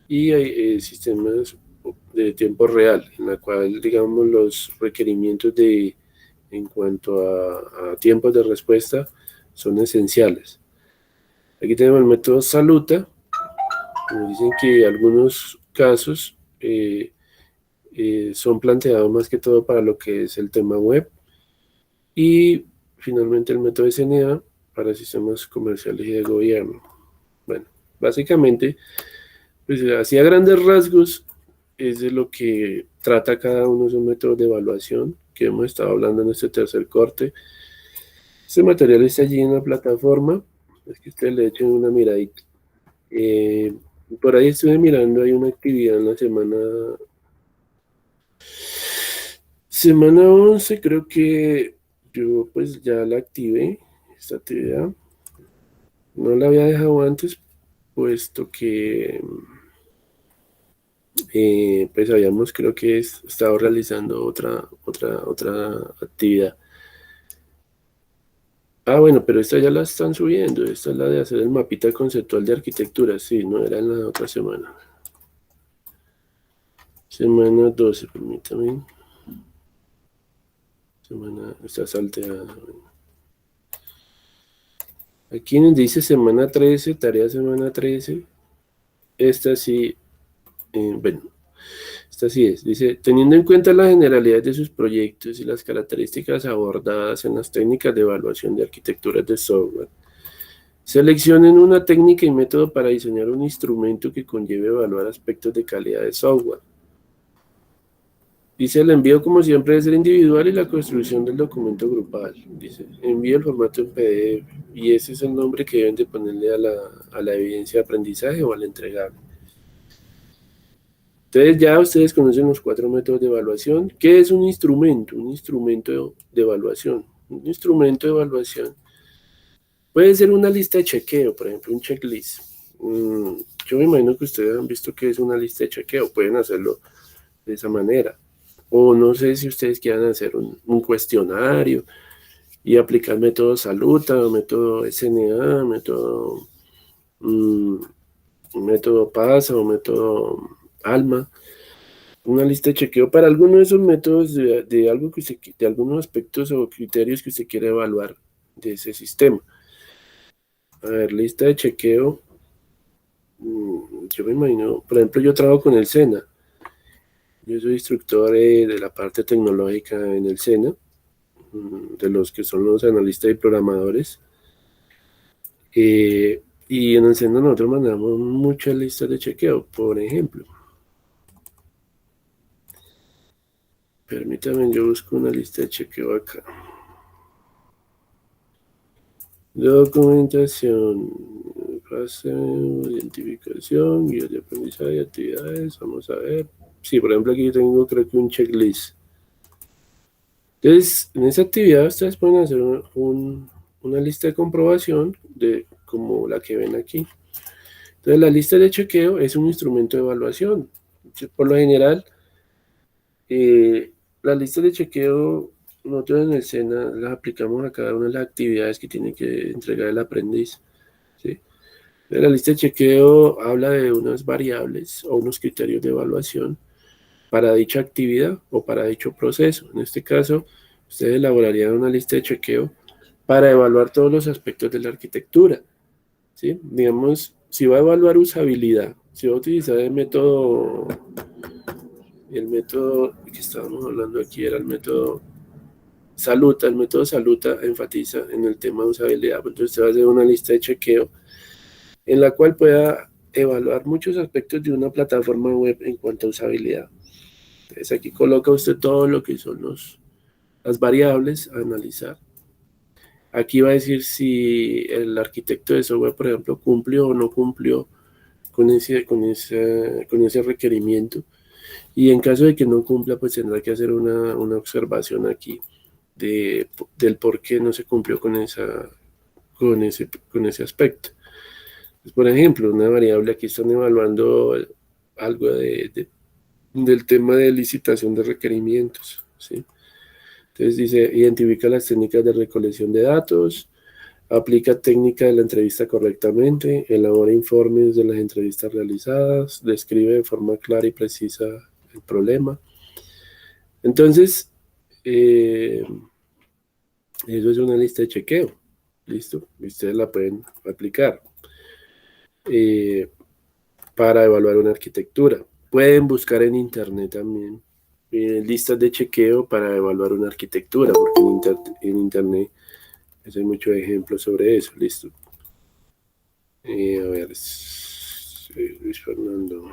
y hay sistemas de tiempo real, en la cual, digamos, los requerimientos en cuanto a tiempos de respuesta son esenciales. Aquí tenemos el método Saluta. Nos dicen que algunos casos son planteados más que todo para lo que es el tema web. Y finalmente el método SNA para sistemas comerciales y de gobierno. Bueno, básicamente, pues así a grandes rasgos es de lo que trata cada uno de esos métodos de evaluación que hemos estado hablando en este tercer corte. Este material está allí en la plataforma, es que ustedes le echen una miradita. Por ahí estuve mirando, hay una actividad en la semana 11, creo que yo pues ya la activé, esta actividad. No la había dejado antes, puesto que pues habíamos creo que estado realizando otra actividad. Ah, bueno, pero esta ya la están subiendo. Esta es la de hacer el mapita conceptual de arquitectura. Sí, no era en la otra semana. Semana 12, permítame. Está salteada. Aquí nos dice semana 13, tarea semana 13. Esta sí, bueno, esta sí es. Dice, teniendo en cuenta la generalidad de sus proyectos y las características abordadas en las técnicas de evaluación de arquitecturas de software, seleccionen una técnica y método para diseñar un instrumento que conlleve evaluar aspectos de calidad de software. Dice, el envío como siempre debe ser individual y la construcción del documento grupal. Dice, envíe el formato en PDF y ese es el nombre que deben de ponerle a la evidencia de aprendizaje o al entregable. Entonces ya ustedes conocen los 4 métodos de evaluación. ¿Qué es un instrumento? Un instrumento de evaluación. Un instrumento de evaluación puede ser una lista de chequeo, por ejemplo, un checklist. Yo me imagino que ustedes han visto que es una lista de chequeo, pueden hacerlo de esa manera. O no sé si ustedes quieran hacer un cuestionario y aplicar método Saluta, método SNA, método PASA o método ALMA. Una lista de chequeo para alguno de esos métodos de algo que de algunos aspectos o criterios que usted quiere evaluar de ese sistema. A ver, lista de chequeo. Yo me imagino, por ejemplo, yo trabajo con el SENA. Yo soy instructor de la parte tecnológica en el SENA, de los que son los analistas y programadores. Y en el SENA nosotros mandamos muchas listas de chequeo, por ejemplo. Permítame, yo busco una lista de chequeo acá. Documentación, fase, identificación, guías de aprendizaje y actividades. Vamos a ver. Sí, por ejemplo, aquí tengo creo que un checklist. Entonces, en esa actividad ustedes pueden hacer una lista de comprobación de como la que ven aquí. Entonces, la lista de chequeo es un instrumento de evaluación. Por lo general, las listas de chequeo, nosotros en el SENA las aplicamos a cada una de las actividades que tiene que entregar el aprendiz. ¿Sí? La lista de chequeo habla de unas variables o unos criterios de evaluación para dicha actividad o para dicho proceso. En este caso, ustedes elaborarían una lista de chequeo para evaluar todos los aspectos de la arquitectura. ¿Sí? Digamos, si va a evaluar usabilidad, si va a utilizar el método que estábamos hablando aquí era el método Saluta, el método Saluta enfatiza en el tema de usabilidad. Entonces usted va a hacer una lista de chequeo en la cual pueda evaluar muchos aspectos de una plataforma web en cuanto a usabilidad. Entonces aquí coloca usted todo lo que son las variables a analizar. Aquí va a decir si el arquitecto de software, por ejemplo, cumplió o no cumplió con ese requerimiento. Y en caso de que no cumpla, pues tendrá que hacer una observación aquí del por qué no se cumplió con ese aspecto. Pues, por ejemplo, una variable, aquí están evaluando algo del tema de licitación de requerimientos, ¿sí? Entonces dice, identifica las técnicas de recolección de datos, aplica técnica de la entrevista correctamente, elabora informes de las entrevistas realizadas, describe de forma clara y precisa el problema. Entonces, eso es una lista de chequeo. ¿Listo? Ustedes la pueden aplicar eh, para evaluar una arquitectura. Pueden buscar en internet también listas de chequeo para evaluar una arquitectura, porque en internet hay muchos ejemplos sobre eso. ¿Listo? A ver, Luis Fernando.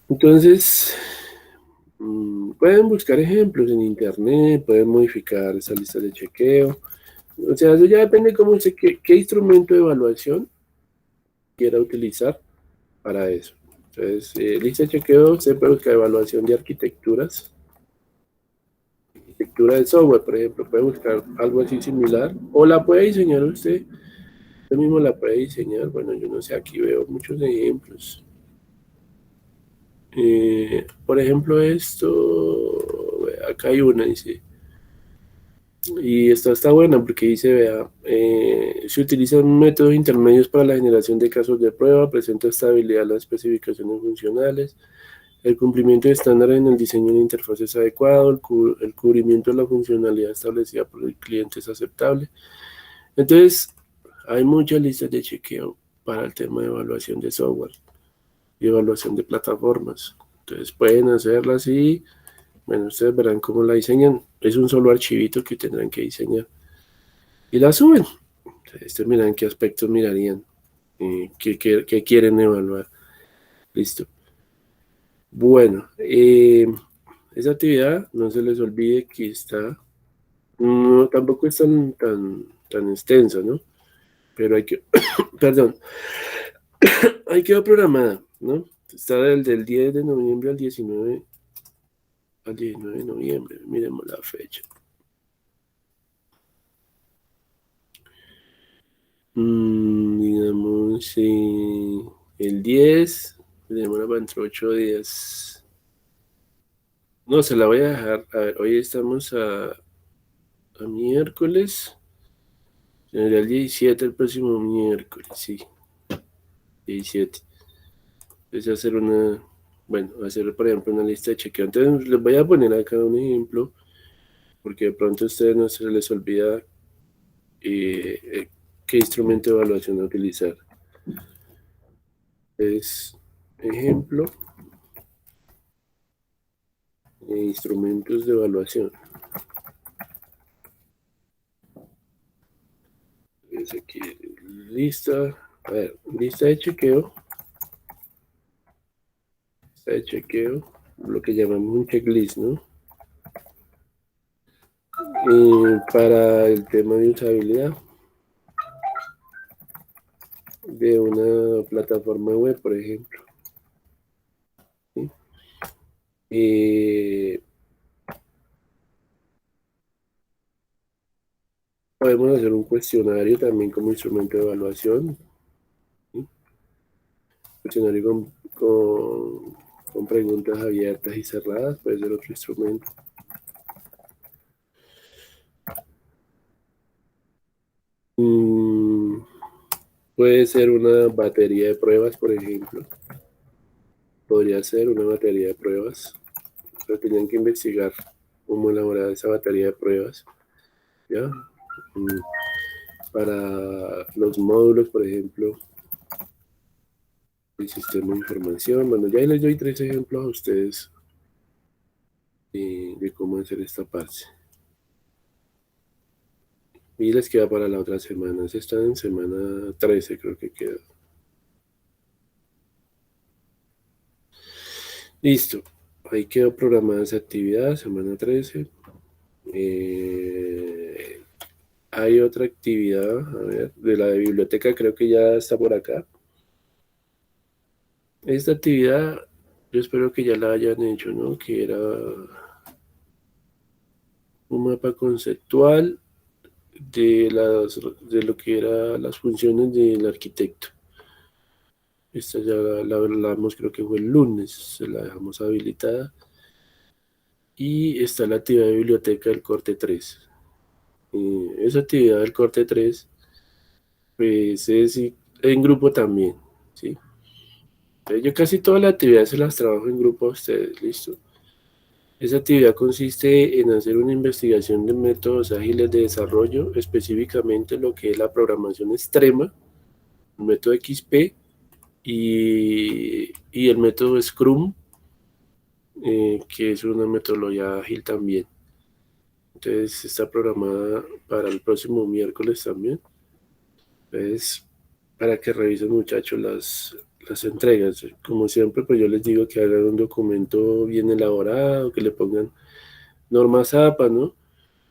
Entonces, pueden buscar ejemplos en internet, pueden modificar esa lista de chequeo. O sea, eso ya depende cómo qué instrumento de evaluación quiera utilizar para eso. Entonces, lista de chequeo, se puede buscar evaluación de arquitecturas, arquitectura de software, por ejemplo, puede buscar algo así similar, o la puede diseñar usted mismo la puede diseñar. Bueno, yo no sé, aquí veo muchos ejemplos. Por ejemplo, acá hay una, dice, y esta está buena porque dice, vea, se utilizan métodos intermedios para la generación de casos de prueba, presenta estabilidad en las especificaciones funcionales, el cumplimiento de estándares en el diseño de interfaces adecuado, el cubrimiento de la funcionalidad establecida por el cliente es aceptable. Entonces, hay muchas listas de chequeo para el tema de evaluación de software y evaluación de plataformas. Entonces, pueden hacerlas y, bueno, ustedes verán cómo la diseñan. Es un solo archivito que tendrán que diseñar y la suben. Ustedes miran qué aspectos mirarían, qué quieren evaluar. Listo. Bueno, esa actividad no se les olvide que no, tampoco es tan extensa, ¿no? Pero perdón, ahí quedó programada, ¿no? Está del 10 de noviembre al 19 de noviembre, miremos la fecha. Digamos, el 10, demora para dentro de 8 días. No, se la voy a dejar. A ver, hoy estamos a miércoles. Sería el 17, el próximo miércoles, sí, 17. Entonces hacer, por ejemplo, una lista de chequeo. Entonces les voy a poner acá un ejemplo, porque de pronto a ustedes no se les olvida qué instrumento de evaluación utilizar. Es ejemplo, instrumentos de evaluación. Es aquí, lista, a ver, lista de chequeo. de chequeo, lo que llamamos un checklist, ¿no? Para el tema de usabilidad de una plataforma web, por ejemplo. ¿Sí? Podemos hacer un cuestionario también como instrumento de evaluación. ¿Sí? Cuestionario con preguntas abiertas y cerradas puede ser otro instrumento. Puede ser una batería de pruebas, por ejemplo. Podría ser una batería de pruebas. Pero tenían que investigar cómo elaborar esa batería de pruebas. ¿Ya? Para los módulos, por ejemplo, el sistema de información. Bueno, ya les doy 3 ejemplos a ustedes de cómo hacer esta parte. Y les queda para la otra semana. Se está en semana 13, creo que queda. Listo. Ahí quedó programada esa actividad, semana 13. Hay otra actividad, a ver, de la de biblioteca, creo que ya está por acá. Esta actividad, yo espero que ya la hayan hecho, ¿no? Que era un mapa conceptual de lo que eran las funciones del arquitecto. Esta ya la hablamos, creo que fue el lunes, se la dejamos habilitada. Y está la actividad de biblioteca del corte 3. Esa actividad del corte 3, pues es en grupo también, ¿sí? Yo casi todas las actividades se las trabajo en grupo a ustedes, ¿listo? Esa actividad consiste en hacer una investigación de métodos ágiles de desarrollo, específicamente lo que es la programación extrema, el método XP y el método Scrum, que es una metodología ágil también. Entonces está programada para el próximo miércoles también. Entonces, para que revisen muchachos las entregas. Como siempre, pues yo les digo que hagan un documento bien elaborado, que le pongan normas APA, ¿no?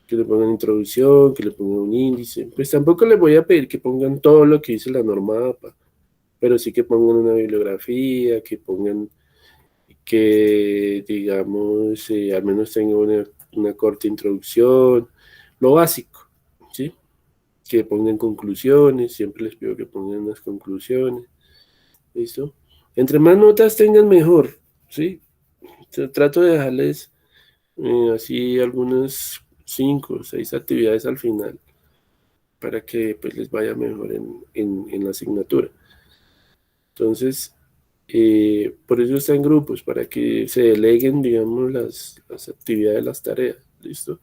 Que le pongan introducción, que le pongan un índice. Pues tampoco les voy a pedir que pongan todo lo que dice la norma APA, pero sí que pongan una bibliografía, que pongan que, digamos, al menos tenga una corta introducción, lo básico, ¿sí? Que pongan conclusiones, siempre les pido que pongan las conclusiones, ¿listo? Entre más notas tengan, mejor, ¿sí? Trato de dejarles así algunas 5 o 6 actividades al final para que pues les vaya mejor en la asignatura. Entonces, por eso está en grupos, para que se deleguen, digamos, las actividades, las tareas, ¿listo?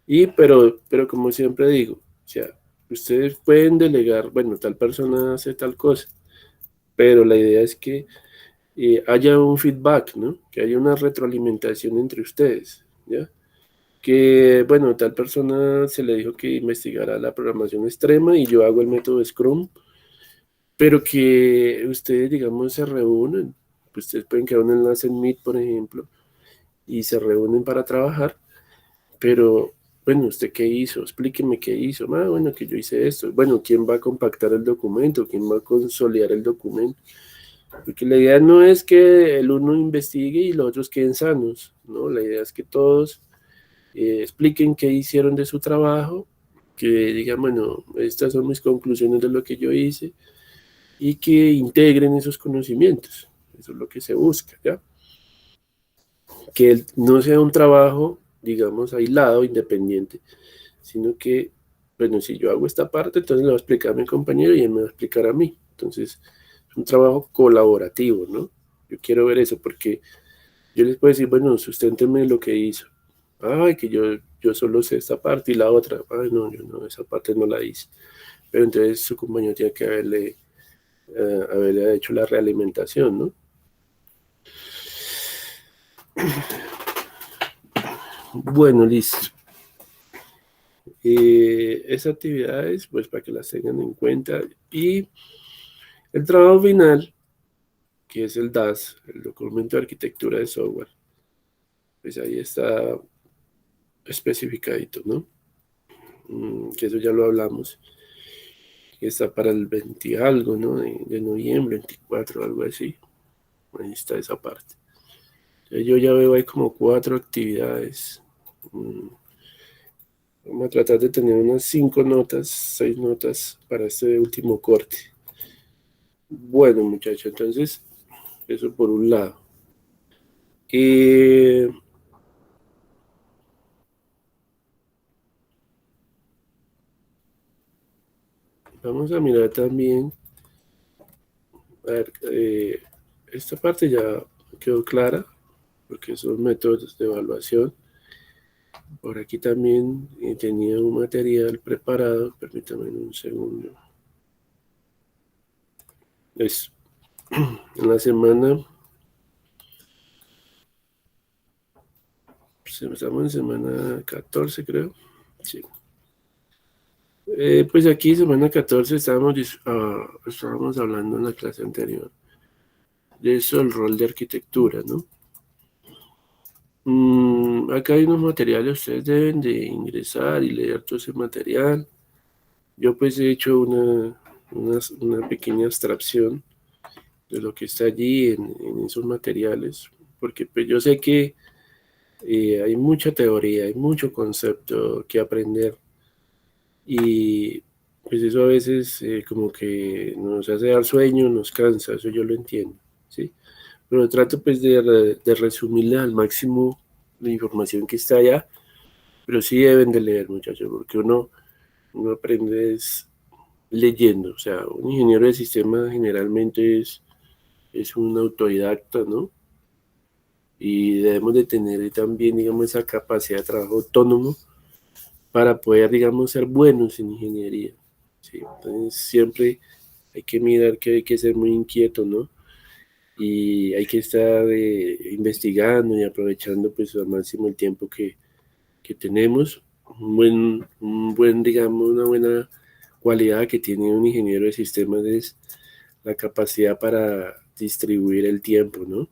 Pero como siempre digo, o sea, ustedes pueden delegar, bueno, tal persona hace tal cosa, pero la idea es que haya un feedback, ¿no? Que haya una retroalimentación entre ustedes, ¿ya? Que, bueno, tal persona se le dijo que investigara la programación extrema y yo hago el método Scrum, pero que ustedes, digamos, se reúnen, pues ustedes pueden crear un enlace en Meet, por ejemplo, y se reúnen para trabajar, pero, bueno, ¿usted qué hizo? Explíqueme qué hizo. Ah, bueno, que yo hice esto. Bueno, ¿quién va a compactar el documento? ¿Quién va a consolidar el documento? Porque la idea no es que el uno investigue y los otros queden sanos, ¿no? La idea es que todos expliquen qué hicieron de su trabajo, que digan, bueno, estas son mis conclusiones de lo que yo hice y que integren esos conocimientos. Eso es lo que se busca, ¿ya? Que no sea un trabajo, digamos, aislado, independiente, sino que, bueno, si yo hago esta parte, entonces le voy a explicar a mi compañero y él me va a explicar a mí. Entonces, es un trabajo colaborativo, ¿no? Yo quiero ver eso porque yo les puedo decir, bueno, susténteme lo que hizo. Ay, que yo solo sé esta parte y la otra. Ay, no, yo no, esa parte no la hice. Pero entonces su compañero tiene que haberle hecho la realimentación, ¿no? Bueno, listo. Esas actividades, pues para que las tengan en cuenta. Y el trabajo final, que es el DAS, el documento de arquitectura de software. Pues ahí está especificadito, ¿no? Que eso ya lo hablamos. Que está para el 20 algo, ¿no? De noviembre, 24, algo así. Ahí está esa parte. Entonces yo ya veo ahí como 4 actividades. Vamos a tratar de tener unas 5 notas, 6 notas para este último corte. Bueno, muchachos, entonces, eso por un lado. Vamos a mirar también, a ver, esta parte ya quedó clara, porque son métodos de evaluación. Por aquí también tenía un material preparado, permítame un segundo. Es en la semana, estamos en semana 14, creo. Sí. Pues aquí, semana 14, estábamos hablando en la clase anterior de eso, el rol de arquitectura, ¿no? Acá hay unos materiales, ustedes deben de ingresar y leer todo ese material. Yo pues he hecho una pequeña abstracción de lo que está allí en esos materiales, porque pues yo sé que hay mucha teoría, hay mucho concepto que aprender y pues eso a veces como que nos hace dar sueño, nos cansa, eso yo lo entiendo, ¿sí? Pero trato pues de resumirle al máximo la información que está allá, pero sí deben de leer, muchachos, porque uno aprende es leyendo, o sea, un ingeniero de sistemas generalmente es un autodidacta, ¿no? Y debemos de tener también, digamos, esa capacidad de trabajo autónomo para poder, digamos, ser buenos en ingeniería, ¿sí? Entonces, siempre hay que mirar que hay que ser muy inquieto, ¿no? Y hay que estar investigando y aprovechando, pues, al máximo el tiempo que tenemos. Digamos, una buena cualidad que tiene un ingeniero de sistemas es la capacidad para distribuir el tiempo, ¿no?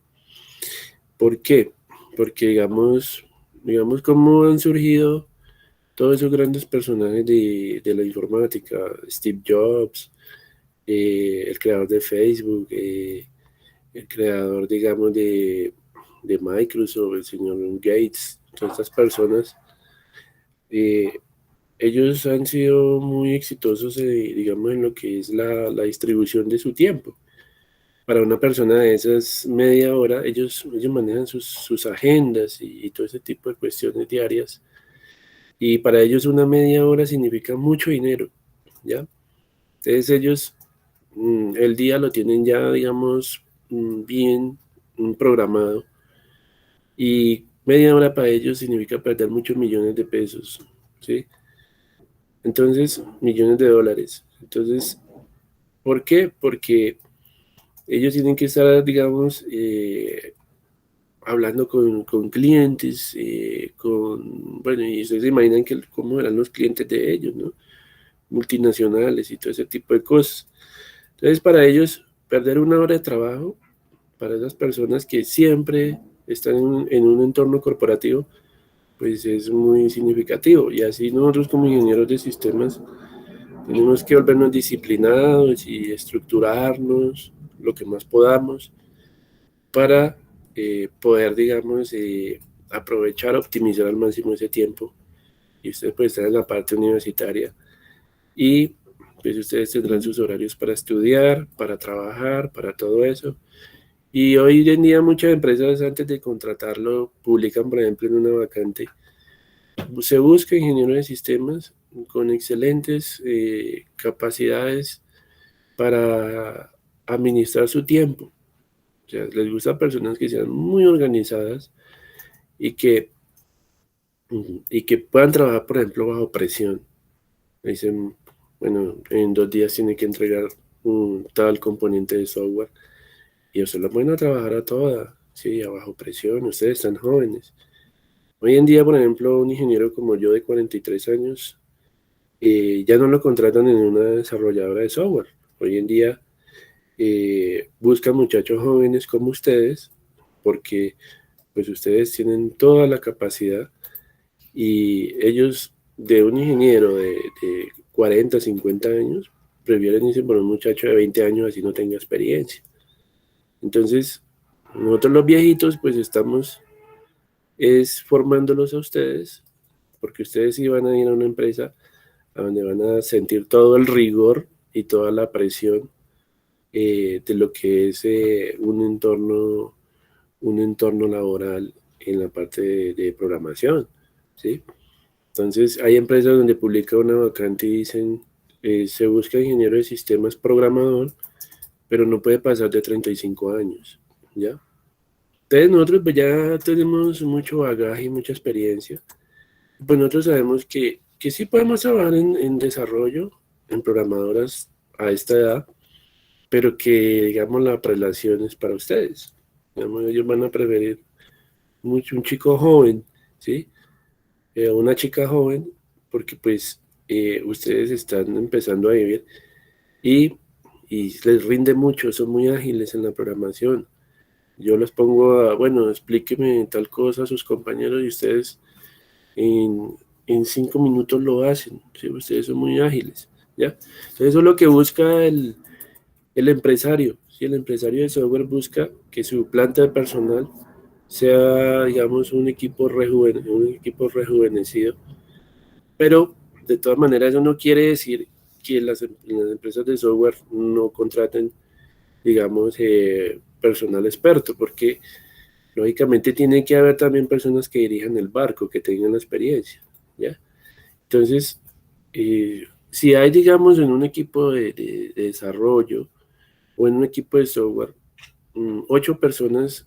¿Por qué? Porque digamos cómo han surgido todos esos grandes personajes de la informática, Steve Jobs, el creador de Facebook, el creador, digamos, de Microsoft, el señor Gates, todas estas personas, eh, ellos han sido muy exitosos, digamos, en lo que es la distribución de su tiempo. Para una persona de esas media hora, ellos manejan sus agendas y todo ese tipo de cuestiones diarias. Y para ellos una media hora significa mucho dinero, ¿ya? Entonces ellos el día lo tienen ya, digamos, bien programado. Y media hora para ellos significa perder muchos millones de pesos, ¿sí? Entonces, millones de dólares. Entonces, ¿por qué? Porque ellos tienen que estar, digamos, hablando con clientes, bueno, y ustedes se imaginan cómo eran los clientes de ellos, ¿no? Multinacionales y todo ese tipo de cosas. Entonces, para ellos, perder una hora de trabajo, para esas personas que siempre están en un entorno corporativo, pues es muy significativo. Y así nosotros como ingenieros de sistemas tenemos que volvernos disciplinados y estructurarnos lo que más podamos para poder, digamos, aprovechar, optimizar al máximo ese tiempo. Y ustedes pues están en la parte universitaria y pues ustedes tendrán sus horarios para estudiar, para trabajar, para todo eso. Y hoy en día muchas empresas antes de contratarlo publican, por ejemplo, en una vacante, se busca ingeniero de sistemas con excelentes capacidades para administrar su tiempo. O sea, les gusta personas que sean muy organizadas y y que puedan trabajar, por ejemplo, bajo presión. Dicen, bueno, en 2 días tiene que entregar un tal componente de software y eso lo pueden a trabajar a toda, sí, a bajo presión. Ustedes están jóvenes. Hoy en día, por ejemplo, un ingeniero como yo de 43 años, ya no lo contratan en una desarrolladora de software. Hoy en día busca muchachos jóvenes como ustedes, porque pues ustedes tienen toda la capacidad y ellos de un ingeniero de 40, 50 años, prefieren irse por un muchacho de 20 años así no tenga experiencia. Entonces, nosotros los viejitos pues estamos es formándolos a ustedes, porque ustedes sí van a ir a una empresa a donde van a sentir todo el rigor y toda la presión de lo que es un entorno laboral en la parte de programación, ¿sí? Entonces, hay empresas donde publican una vacante y dicen, se busca ingeniero de sistemas programador, pero no puede pasar de 35 años, ¿ya? Entonces, nosotros pues ya tenemos mucho bagaje y mucha experiencia. Pues nosotros sabemos que sí podemos trabajar en desarrollo, en programadoras a esta edad, pero que, digamos, la prelación es para ustedes. Digamos, ellos van a preferir mucho un chico joven, ¿sí? Una chica joven, porque pues ustedes están empezando a vivir y, y les rinde mucho, son muy ágiles en la programación. Yo los pongo a, bueno, explíqueme tal cosa a sus compañeros y ustedes en, en 5 minutos lo hacen, ¿sí? Ustedes son muy ágiles, ¿ya? Entonces eso es lo que busca el empresario, ¿sí? El empresario de software busca que su planta de personal sea, digamos, un equipo rejuvenecido, pero de todas maneras eso no quiere decir que las empresas de software no contraten, digamos, personal experto, porque lógicamente tiene que haber también personas que dirijan el barco, que tengan la experiencia, ¿ya? Entonces, si hay, digamos, en un equipo de desarrollo o en un equipo de software, 8 personas,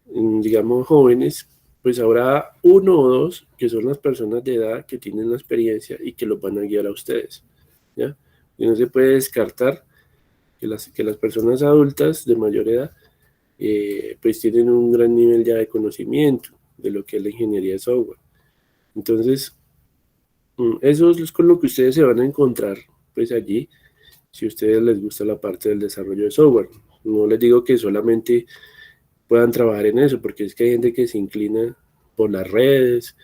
digamos, jóvenes, pues habrá uno o dos que son las personas de edad que tienen la experiencia y que los van a guiar a ustedes, ¿ya? Y no se puede descartar que las personas adultas de mayor edad, pues tienen un gran nivel ya de conocimiento de lo que es la ingeniería de software. Entonces, eso es con lo que ustedes se van a encontrar, pues allí, si a ustedes les gusta la parte del desarrollo de software. No les digo que solamente puedan trabajar en eso, porque es que hay gente que se inclina por las redes,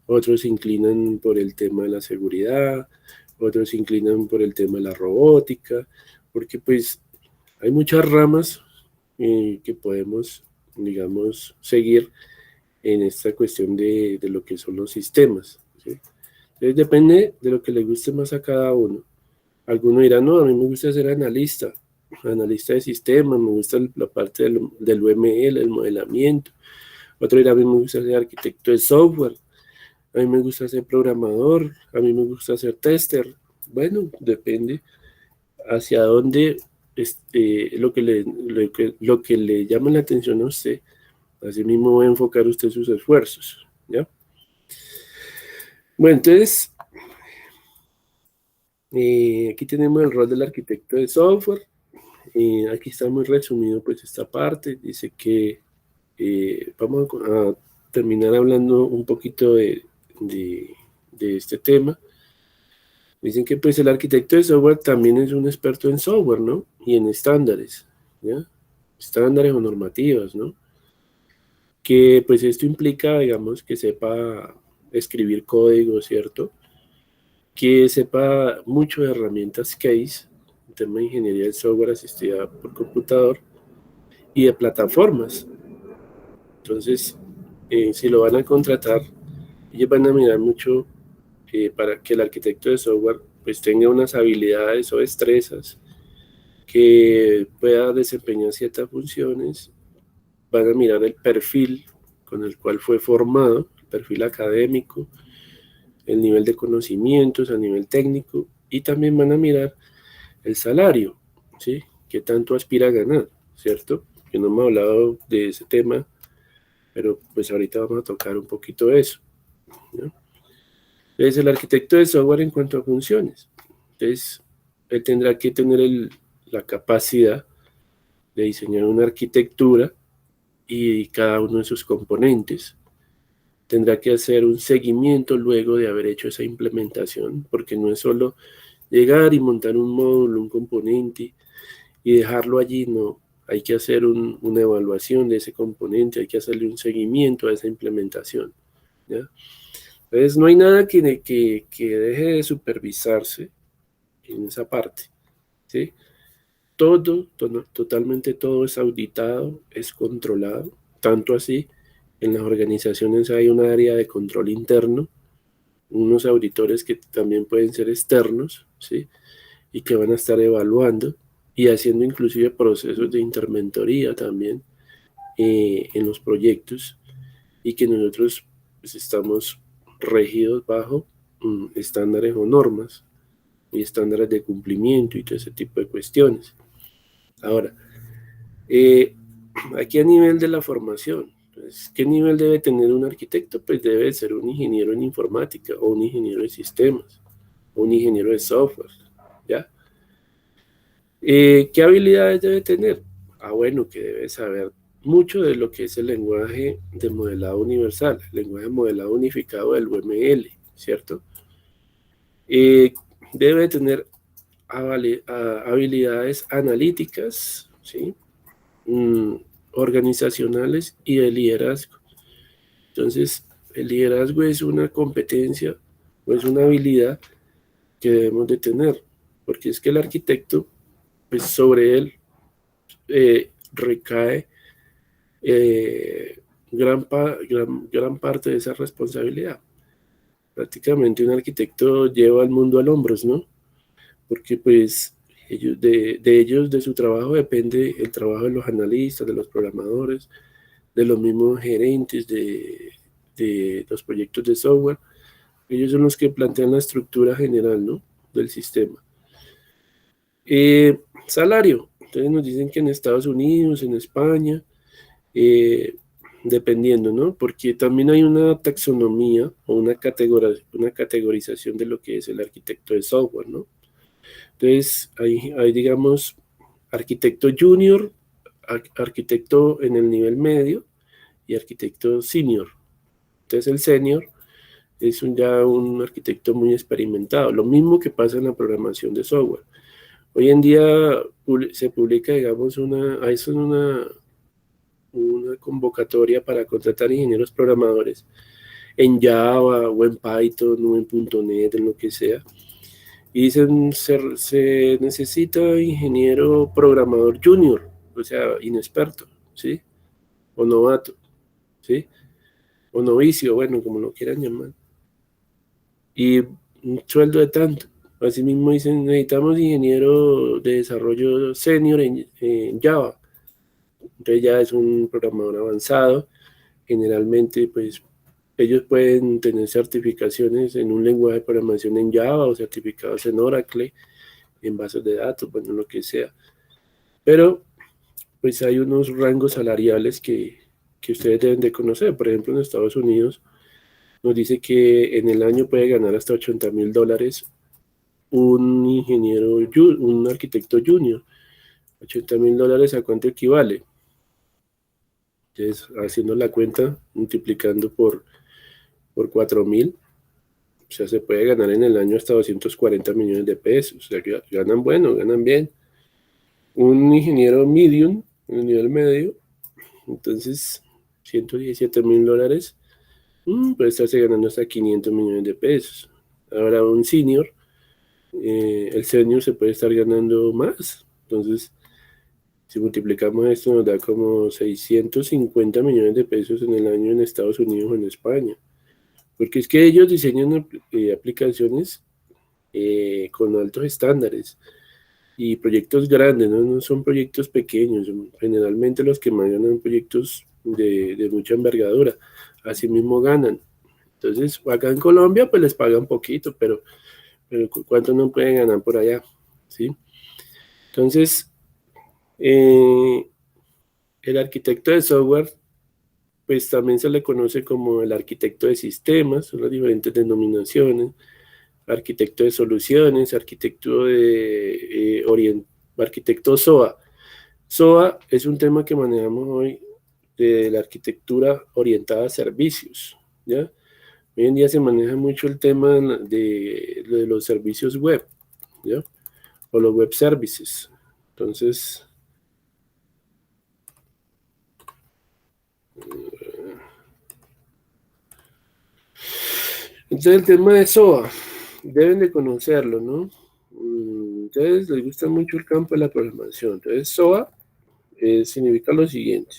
otros se inclinan por el tema de la seguridad, otros se inclinan por el tema de la robótica, porque pues hay muchas ramas que podemos, digamos, seguir en esta cuestión de lo que son los sistemas, ¿sí? Entonces depende de lo que le guste más a cada uno. Algunos dirán, no, a mí me gusta ser analista, analista de sistemas, me gusta la parte del UML, el modelamiento. Otro dirá, a mí me gusta ser arquitecto de software, a mí me gusta ser programador, a mí me gusta ser tester. Bueno, depende hacia dónde lo que le llama la atención a usted. Así mismo va a enfocar usted sus esfuerzos, ¿ya? Bueno, entonces, aquí tenemos el rol del arquitecto de software. Aquí está muy resumido pues esta parte. Dice que vamos a terminar hablando un poquito de este tema. Dicen que pues el arquitecto de software también es un experto en software, ¿no? Y en estándares, ¿ya? Estándares o normativas, ¿no? Que pues esto implica, digamos, que sepa escribir código, ¿cierto? Que sepa mucho de herramientas case, en tema de ingeniería del software asistida por computador y de plataformas. Entonces, si lo van a contratar, ellos van a mirar mucho para que el arquitecto de software pues tenga unas habilidades o destrezas que pueda desempeñar ciertas funciones. Van a mirar el perfil con el cual fue formado, el perfil académico, el nivel de conocimientos a nivel técnico y también van a mirar el salario, ¿sí? ¿Qué tanto aspira a ganar, cierto? Que no hemos hablado de ese tema, pero pues ahorita vamos a tocar un poquito de eso, ¿no? Entonces, el arquitecto de software en cuanto a funciones. Entonces, él tendrá que tener la capacidad de diseñar una arquitectura y cada uno de sus componentes. Tendrá que hacer un seguimiento luego de haber hecho esa implementación, porque no es solo llegar y montar un módulo, un componente, y dejarlo allí, no. Hay que hacer una evaluación de ese componente, hay que hacerle un seguimiento a esa implementación, ¿ya? Entonces no hay nada que deje de supervisarse en esa parte, ¿sí? Totalmente todo es auditado, es controlado, tanto así, en las organizaciones hay un área de control interno, unos auditores que también pueden ser externos, ¿sí? Y que van a estar evaluando y haciendo inclusive procesos de interventoría también en los proyectos, y que nosotros pues, estamos regidos bajo estándares o normas y estándares de cumplimiento y todo ese tipo de cuestiones. Ahora, aquí a nivel de la formación, pues, ¿qué nivel debe tener un arquitecto? Pues debe ser un ingeniero en informática o un ingeniero de sistemas o un ingeniero de software, ¿ya? ¿Qué habilidades debe tener? Bueno, que debe saber mucho de lo que es el lenguaje de modelado universal, el lenguaje de modelado unificado del UML, ¿cierto? Debe tener habilidades analíticas, ¿sí? Organizacionales y de liderazgo. Entonces, el liderazgo es una competencia o es una habilidad que debemos de tener, porque es que el arquitecto, pues sobre él recae gran parte de esa responsabilidad. Prácticamente un arquitecto lleva al mundo al hombros, ¿no? Porque pues ellos, de su trabajo depende el trabajo de los analistas, de los programadores, de los mismos gerentes de los proyectos de software. Ellos son los que plantean la estructura general, ¿no? Del sistema. Salario. Entonces nos dicen que en Estados Unidos, en España, dependiendo, ¿no? Porque también hay una taxonomía o una categorización de lo que es el arquitecto de software, ¿no? Entonces, hay digamos, arquitecto junior, arquitecto en el nivel medio y arquitecto senior. Entonces, el senior es ya un arquitecto muy experimentado. Lo mismo que pasa en la programación de software. Hoy en día se publica, digamos, una convocatoria para contratar ingenieros programadores en Java o en Python o en .NET, en lo que sea. Y dicen, se necesita ingeniero programador junior, o sea, inexperto, ¿sí? O novato, ¿sí? O novicio, bueno, como lo quieran llamar. Y un sueldo de tanto. Asimismo dicen, necesitamos ingeniero de desarrollo senior en Java. Entonces ya es un programador avanzado. Generalmente, pues, ellos pueden tener certificaciones en un lenguaje de programación en Java o certificados en Oracle, en bases de datos, bueno, lo que sea. Pero, pues, hay unos rangos salariales que ustedes deben de conocer. Por ejemplo, en Estados Unidos nos dice que en el año puede ganar hasta $80,000 un ingeniero, un arquitecto junior. $80,000, ¿a cuánto equivale? Entonces, haciendo la cuenta, multiplicando por 4,000, o sea, se puede ganar en el año hasta 240 millones de pesos. O sea, que ganan bueno, ganan bien. Un ingeniero medium, en el nivel medio, entonces, $117,000, puede estarse ganando hasta 500 millones de pesos. Ahora, un senior, el senior se puede estar ganando más. Entonces, si multiplicamos esto, nos da como 650 millones de pesos en el año en Estados Unidos o en España. Porque es que ellos diseñan aplicaciones con altos estándares y proyectos grandes, ¿no? No son proyectos pequeños. Generalmente los que más ganan proyectos de mucha envergadura. Así mismo ganan. Entonces, acá en Colombia, pues les pagan poquito, pero ¿cuánto no pueden ganar por allá? ¿Sí? Entonces, el arquitecto de software, pues también se le conoce como el arquitecto de sistemas, son las diferentes denominaciones, arquitecto de soluciones, arquitecto SOA. SOA es un tema que manejamos hoy de la arquitectura orientada a servicios, ¿ya? Hoy en día se maneja mucho el tema de los servicios web, ¿ya? O los web services. Entonces, el tema de SOA, deben de conocerlo, ¿no? Entonces, les gusta mucho el campo de la programación. Entonces, SOA significa lo siguiente.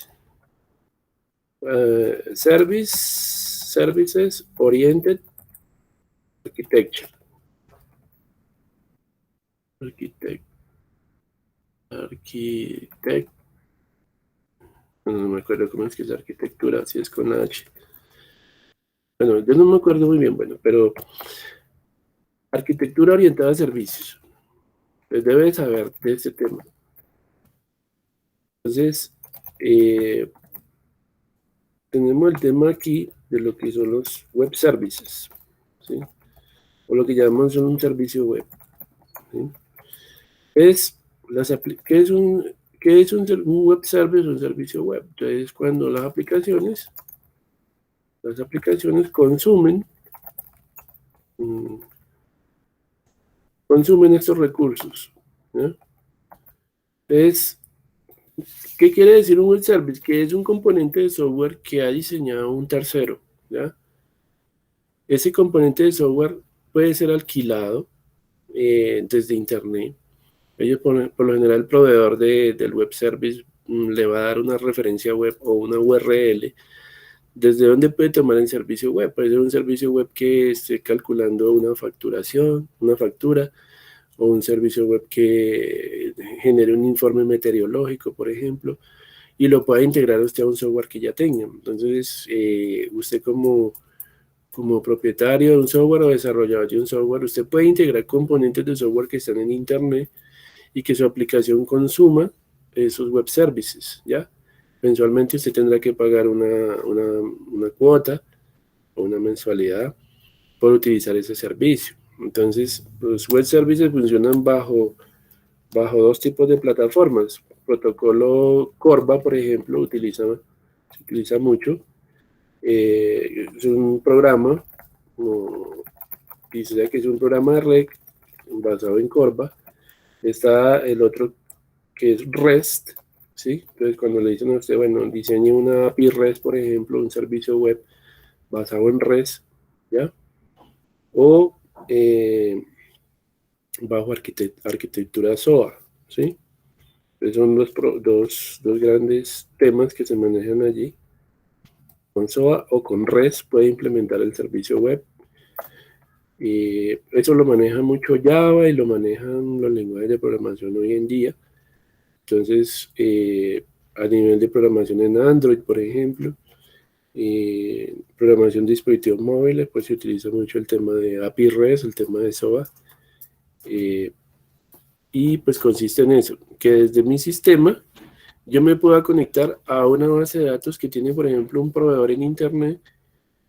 Services Oriented Architecture. Arquitect. No me acuerdo cómo es que es arquitectura, si es con H. Bueno, yo no me acuerdo muy bien, bueno, pero arquitectura orientada a servicios. Pues debe saber de este tema. Entonces, tenemos el tema aquí de lo que son los web services, ¿sí? O lo que llamamos un servicio web, ¿sí? ¿Qué es un web service o un servicio web? Entonces, cuando las aplicaciones consumen estos recursos, ¿no? Entonces, ¿qué quiere decir un web service? Que es un componente de software que ha diseñado un tercero, ¿ya? Ese componente de software puede ser alquilado desde Internet. Ellos, por lo general, el proveedor del web service le va a dar una referencia web o una URL desde donde puede tomar el servicio web. Puede ser un servicio web que esté calculando una facturación, una factura, o un servicio web que genere un informe meteorológico, por ejemplo, y lo pueda integrar usted a un software que ya tenga. Entonces, usted como propietario de un software o desarrollador de un software, usted puede integrar componentes de software que están en Internet y que su aplicación consuma esos web services, ¿ya? Mensualmente usted tendrá que pagar una cuota o una mensualidad por utilizar ese servicio. Entonces, los web services funcionan bajo dos tipos de plataformas. Protocolo Corba, por ejemplo, se utiliza mucho. Es un programa, dice que es un programa de red basado en Corba. Está el otro que es REST, ¿sí? Entonces, cuando le dicen a usted, bueno, diseñe una API REST, por ejemplo, un servicio web basado en REST, ¿ya? O bajo arquitectura SOA, ¿sí? Entonces son dos grandes temas que se manejan allí. Con SOA o con REST puede implementar el servicio web. Y eso lo maneja mucho Java y lo manejan los lenguajes de programación hoy en día. Entonces, a nivel de programación en Android, por ejemplo, programación de dispositivos móviles, pues se utiliza mucho el tema de API REST, el tema de SOA. Y pues consiste en eso, que desde mi sistema yo me pueda conectar a una base de datos que tiene, por ejemplo, un proveedor en Internet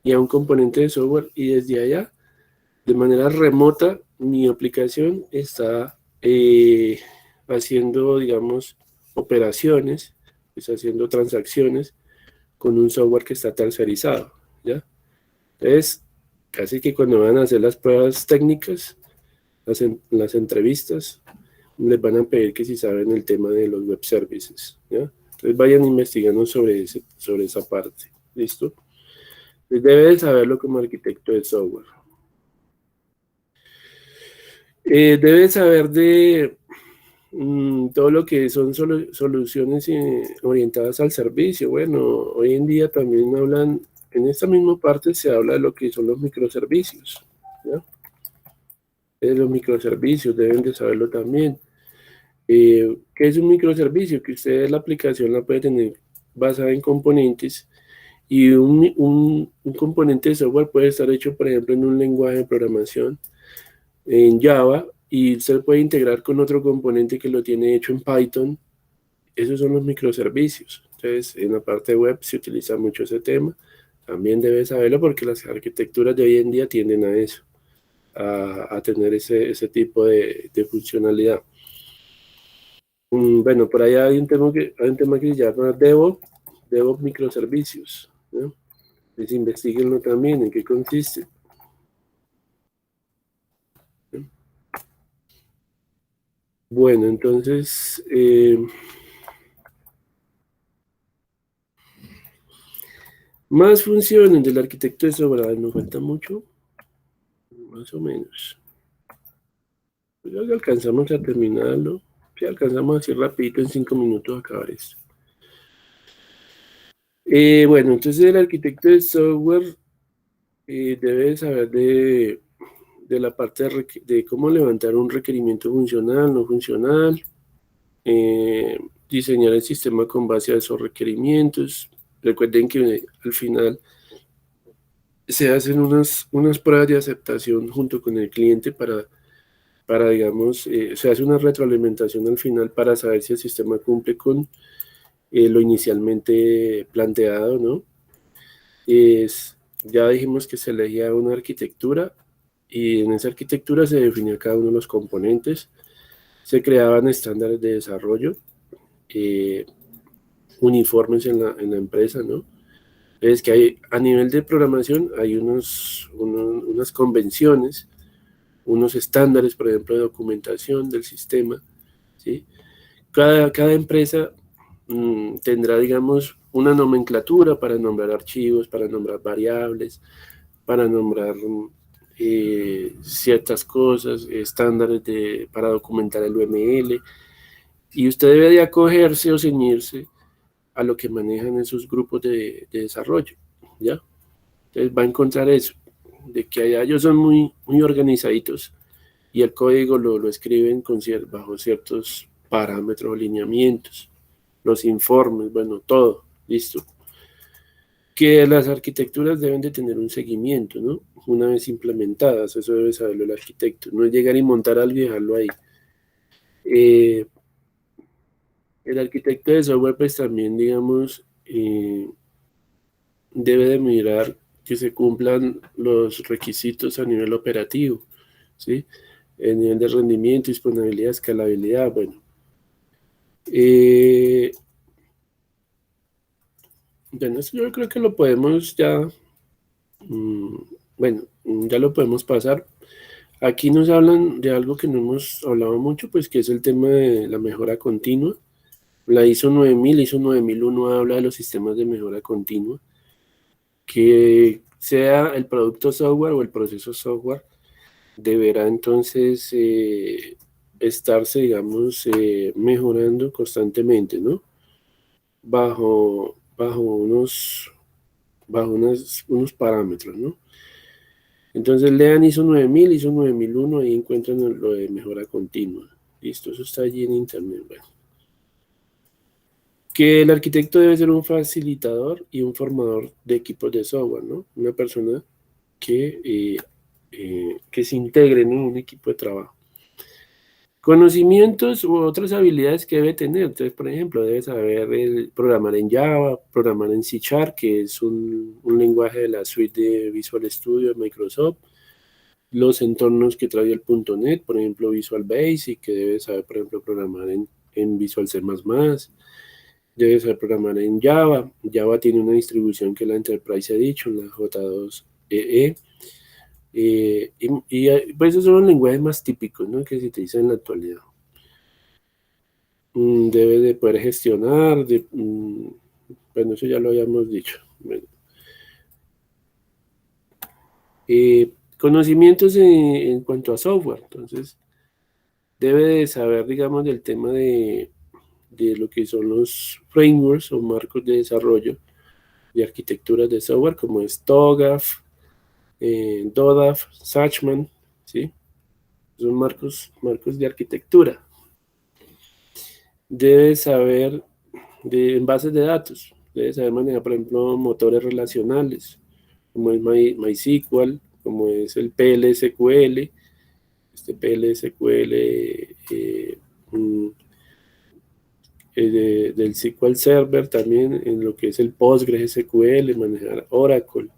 y a un componente de software, y desde allá, de manera remota, mi aplicación está haciendo, digamos, operaciones, está haciendo transacciones con un software que está tercerizado, ¿ya? Entonces, casi que cuando van a hacer las pruebas técnicas, las entrevistas, les van a pedir que si saben el tema de los web services, ¿ya? Entonces vayan investigando sobre esa parte, ¿listo? Entonces debe de saberlo como arquitecto de software. Debe saber de todo lo que son soluciones orientadas al servicio. Bueno, hoy en día también hablan, en esta misma parte se habla de lo que son los microservicios, ¿ya? Los microservicios deben de saberlo también. ¿Qué es un microservicio? Que usted la aplicación la puede tener basada en componentes, y un componente de software puede estar hecho, por ejemplo, en un lenguaje de programación, en Java, y usted puede integrar con otro componente que lo tiene hecho en Python. Esos son los microservicios. Entonces, en la parte web se utiliza mucho ese tema. También debe saberlo porque las arquitecturas de hoy en día tienden a eso, a tener ese tipo de funcionalidad. Bueno, por ahí hay un tema que se llama DevOps microservicios, ¿no? Pues investiguenlo también, en qué consiste, ¿no? Bueno, entonces, más funciones del arquitecto de sobrada, nos falta mucho, más o menos. Pues ya alcanzamos a terminarlo, si alcanzamos así rapidito en 5 minutos a acabar esto. Bueno, entonces el arquitecto de software debe saber de la parte de cómo levantar un requerimiento funcional, no funcional, diseñar el sistema con base a esos requerimientos. Recuerden que al final se hacen unas pruebas de aceptación junto con el cliente para digamos, se hace una retroalimentación al final para saber si el sistema cumple con lo inicialmente planteado, ¿no? Ya dijimos que se elegía una arquitectura y en esa arquitectura se definía cada uno de los componentes, se creaban estándares de desarrollo eh, uniformes en la empresa, ¿no? Es que hay, a nivel de programación hay unas convenciones, unos estándares, por ejemplo, de documentación del sistema, ¿sí? Cada empresa tendrá, digamos, una nomenclatura para nombrar archivos, para nombrar variables, para nombrar ciertas cosas, estándares para documentar el UML, y usted debe de acogerse o ceñirse a lo que manejan esos grupos de desarrollo, ¿ya? Entonces va a encontrar eso, de que allá ellos son muy organizaditos y el código lo escriben bajo ciertos parámetros o lineamientos, los informes, bueno, todo, listo. Que las arquitecturas deben de tener un seguimiento, ¿no? Una vez implementadas, eso debe saberlo el arquitecto, no es llegar y montar algo y dejarlo ahí. Eh, el arquitecto de software, pues también, digamos, debe de mirar que se cumplan los requisitos a nivel operativo, ¿sí? El nivel de rendimiento, disponibilidad, escalabilidad, bueno. Bueno, eso yo creo que lo podemos ya, bueno, ya lo podemos pasar. Aquí nos hablan de algo que no hemos hablado mucho, pues que es el tema de la mejora continua. La ISO 9000, ISO 9001 habla de los sistemas de mejora continua, que sea el producto software o el proceso software, deberá entonces estarse, digamos, mejorando constantemente, ¿no? Bajo unos parámetros, ¿no? Entonces lean ISO 9000, ISO 9001, ahí encuentran lo de mejora continua. Listo, eso está allí en internet. Bueno. Que el arquitecto debe ser un facilitador y un formador de equipos de software, ¿no? Una persona que se integre en un equipo de trabajo. Conocimientos u otras habilidades que debe tener. Entonces, por ejemplo, debe saber programar en Java, programar en C Sharp, que es un lenguaje de la suite de Visual Studio de Microsoft. Los entornos que trae el .NET, por ejemplo, Visual Basic, que debe saber, por ejemplo, programar en Visual C++. Debe saber programar en Java. Java tiene una distribución que es la Enterprise Edition, la J2EE. Pues esos son los lenguajes más típicos, ¿no?, que se utilizan en la actualidad. Debe de poder gestionar, bueno, eso ya lo habíamos dicho. Bueno. Conocimientos en cuanto a software, entonces debe de saber, digamos, del tema de lo que son los frameworks o marcos de desarrollo de arquitecturas de software, como es TOGAF, DODAF, Satchman, ¿sí? Son marcos de arquitectura. Debe saber en bases de datos, debe saber manejar, por ejemplo, motores relacionales, como es MySQL, como es el PLSQL, este PLSQL del SQL Server, también en lo que es el PostgreSQL, manejar Oracle.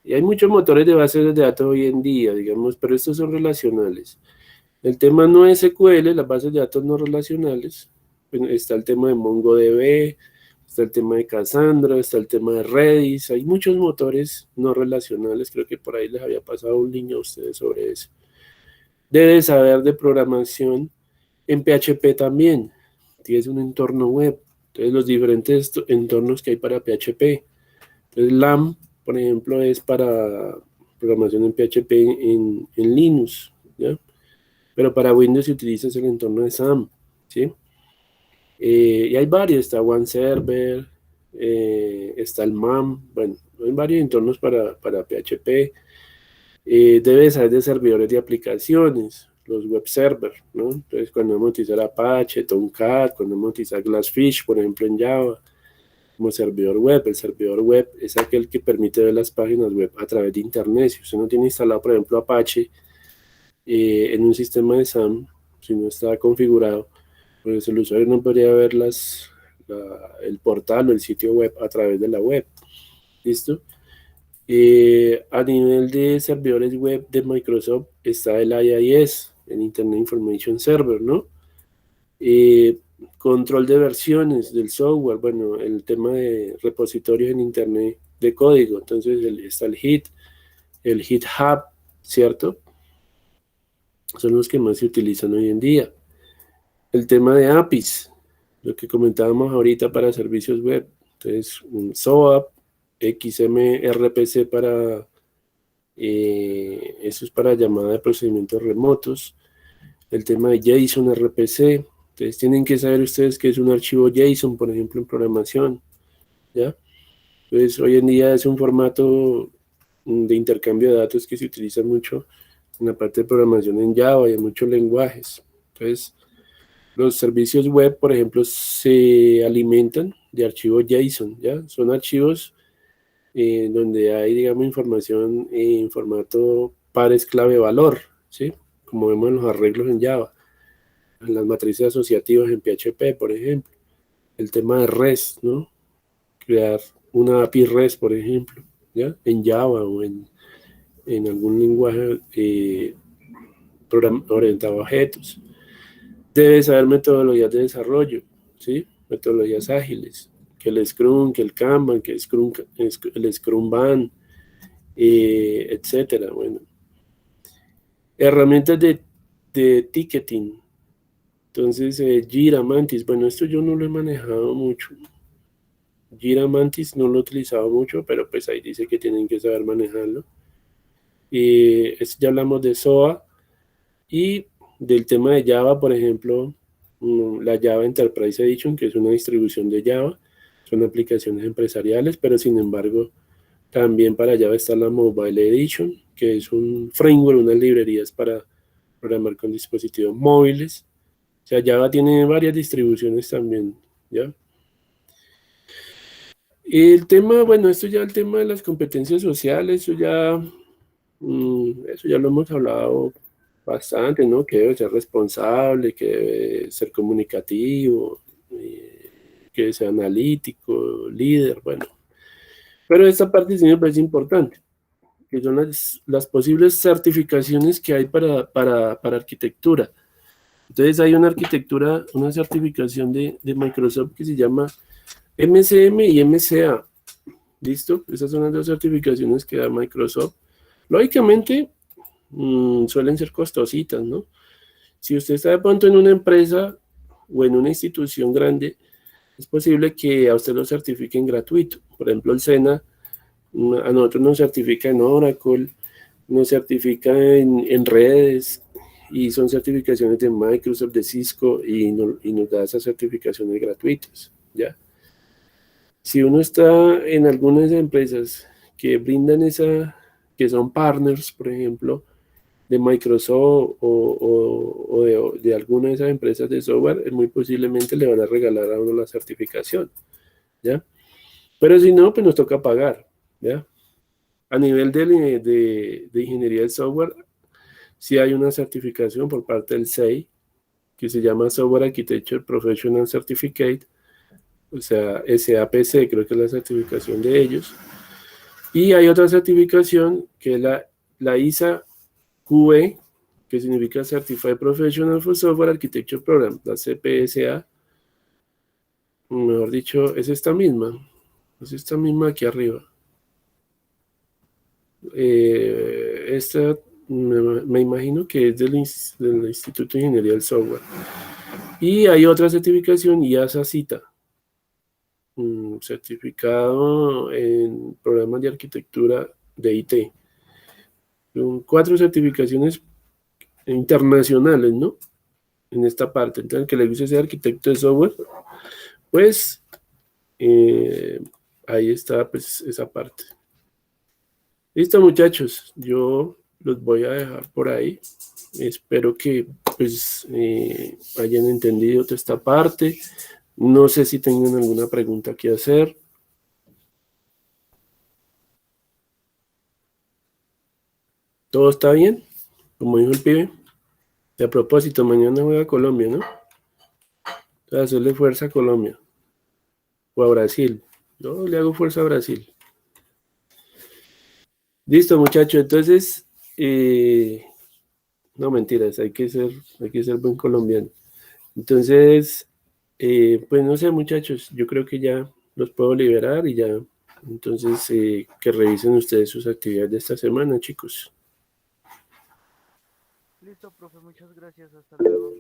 Y hay muchos motores de bases de datos hoy en día, digamos, pero estos son relacionales. El tema no es SQL, las bases de datos no relacionales. Bueno, está el tema de MongoDB, está el tema de Cassandra, está el tema de Redis. Hay muchos motores no relacionales. Creo que por ahí les había pasado un link a ustedes sobre eso. Debe saber de programación En PHP también tienes un entorno web. Entonces, los diferentes entornos que hay para PHP. Entonces, LAMP, por ejemplo, es para programación en PHP en Linux, ¿ya? Pero para Windows se utiliza el entorno de SAM, ¿sí? Y hay varios, está OneServer, está el MAM, bueno, hay varios entornos para PHP. Debe saber de servidores de aplicaciones, los web servers, ¿no? Entonces, cuando vamos a utilizar Apache, Tomcat, cuando vamos a utilizar Glassfish, por ejemplo, en Java, como servidor web. El servidor web es aquel que permite ver las páginas web a través de Internet. Si usted no tiene instalado, por ejemplo, Apache en un sistema de SAM, si no está configurado, pues el usuario no podría ver el portal o el sitio web a través de la web. ¿Listo? A nivel de servidores web de Microsoft está el IIS, el Internet Information Server, ¿no? Control de versiones del software, bueno, el tema de repositorios en Internet de código, entonces está el GitHub, ¿cierto? Son los que más se utilizan hoy en día. El tema de APIs, lo que comentábamos ahorita para servicios web, entonces un SOAP, XMRPC para eso es para llamada de procedimientos remotos. El tema de JSON RPC. Entonces tienen que saber ustedes qué es un archivo JSON, por ejemplo, en programación, ¿ya? Entonces hoy en día es un formato de intercambio de datos que se utiliza mucho en la parte de programación en Java y en muchos lenguajes. Entonces, los servicios web, por ejemplo, se alimentan de archivos JSON, ¿ya? Son archivos donde hay, digamos, información en formato pares clave valor, ¿sí? Como vemos en los arreglos en Java, en las matrices asociativas en PHP, por ejemplo. El tema de REST, ¿no? Crear una API REST, por ejemplo, ¿ya? En Java o en algún lenguaje orientado a objetos. Debe saber metodologías de desarrollo, ¿sí? Metodologías ágiles, que el Scrum, que el Kanban, que el Scrum Ban, etcétera. Bueno, herramientas de ticketing. Entonces, Jira, Mantis. Bueno, esto yo no lo he manejado mucho. Jira, Mantis no lo he utilizado mucho, pero pues ahí dice que tienen que saber manejarlo. Ya hablamos de SOA y del tema de Java, por ejemplo, la Java Enterprise Edition, que es una distribución de Java. Son aplicaciones empresariales, pero sin embargo, también para Java está la Mobile Edition, que es un framework, unas librerías para programar con dispositivos móviles. O sea, Java tiene varias distribuciones también, ¿ya? El tema, bueno, esto ya el tema de las competencias sociales, eso ya lo hemos hablado bastante, ¿no? Que debe ser responsable, que debe ser comunicativo, que debe ser analítico, líder, bueno. Pero esta parte sí me parece importante, que son las posibles certificaciones que hay para arquitectura. Entonces hay una arquitectura, una certificación de Microsoft que se llama MCM y MCA. ¿Listo? Esas son las dos certificaciones que da Microsoft. Lógicamente, suelen ser costositas, ¿no? Si usted está de pronto en una empresa o en una institución grande, es posible que a usted lo certifiquen gratuito. Por ejemplo, el SENA a nosotros nos certifica en Oracle, nos certifica en redes y son certificaciones de Microsoft, de Cisco y nos da esas certificaciones gratuitas, ¿ya? Si uno está en algunas empresas que brindan que son partners, por ejemplo, de Microsoft o de alguna de esas empresas de software, muy posiblemente le van a regalar a uno la certificación, ¿ya? Pero si no, pues nos toca pagar, ¿ya? A nivel de ingeniería del software, sí hay una certificación por parte del SEI, que se llama Software Architecture Professional Certificate, o sea, SAPC, creo que es la certificación de ellos. Y hay otra certificación que es la ISA QE, que significa Certified Professional for Software Architecture Program, la CPSA. Mejor dicho, es esta misma aquí arriba. Esta me imagino que es del Instituto de Ingeniería del Software. Y hay otra certificación, IASA CITA, certificado en programas de arquitectura de IT. Son 4 certificaciones internacionales, ¿no? En esta parte. Entonces, el que le guste ser arquitecto de software, pues ahí está pues esa parte. Listo, muchachos, yo los voy a dejar por ahí. Espero que pues hayan entendido toda esta parte. No sé si tengan alguna pregunta que hacer. ¿Todo está bien? Como dijo el pibe. Y a propósito, mañana juega Colombia, ¿no? Entonces, hacerle fuerza a Colombia. O a Brasil. Yo le hago fuerza a Brasil. Listo, muchachos. Entonces, no mentiras, hay que ser buen colombiano. Entonces, pues no sé, muchachos, yo creo que ya los puedo liberar y ya. Entonces, que revisen ustedes sus actividades de esta semana, chicos. Listo, profe, muchas gracias, hasta luego.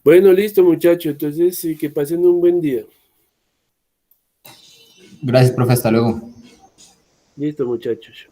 Bueno, listo, muchachos. Entonces, que pasen un buen día. Gracias, profe, hasta luego. Listo, muchachos.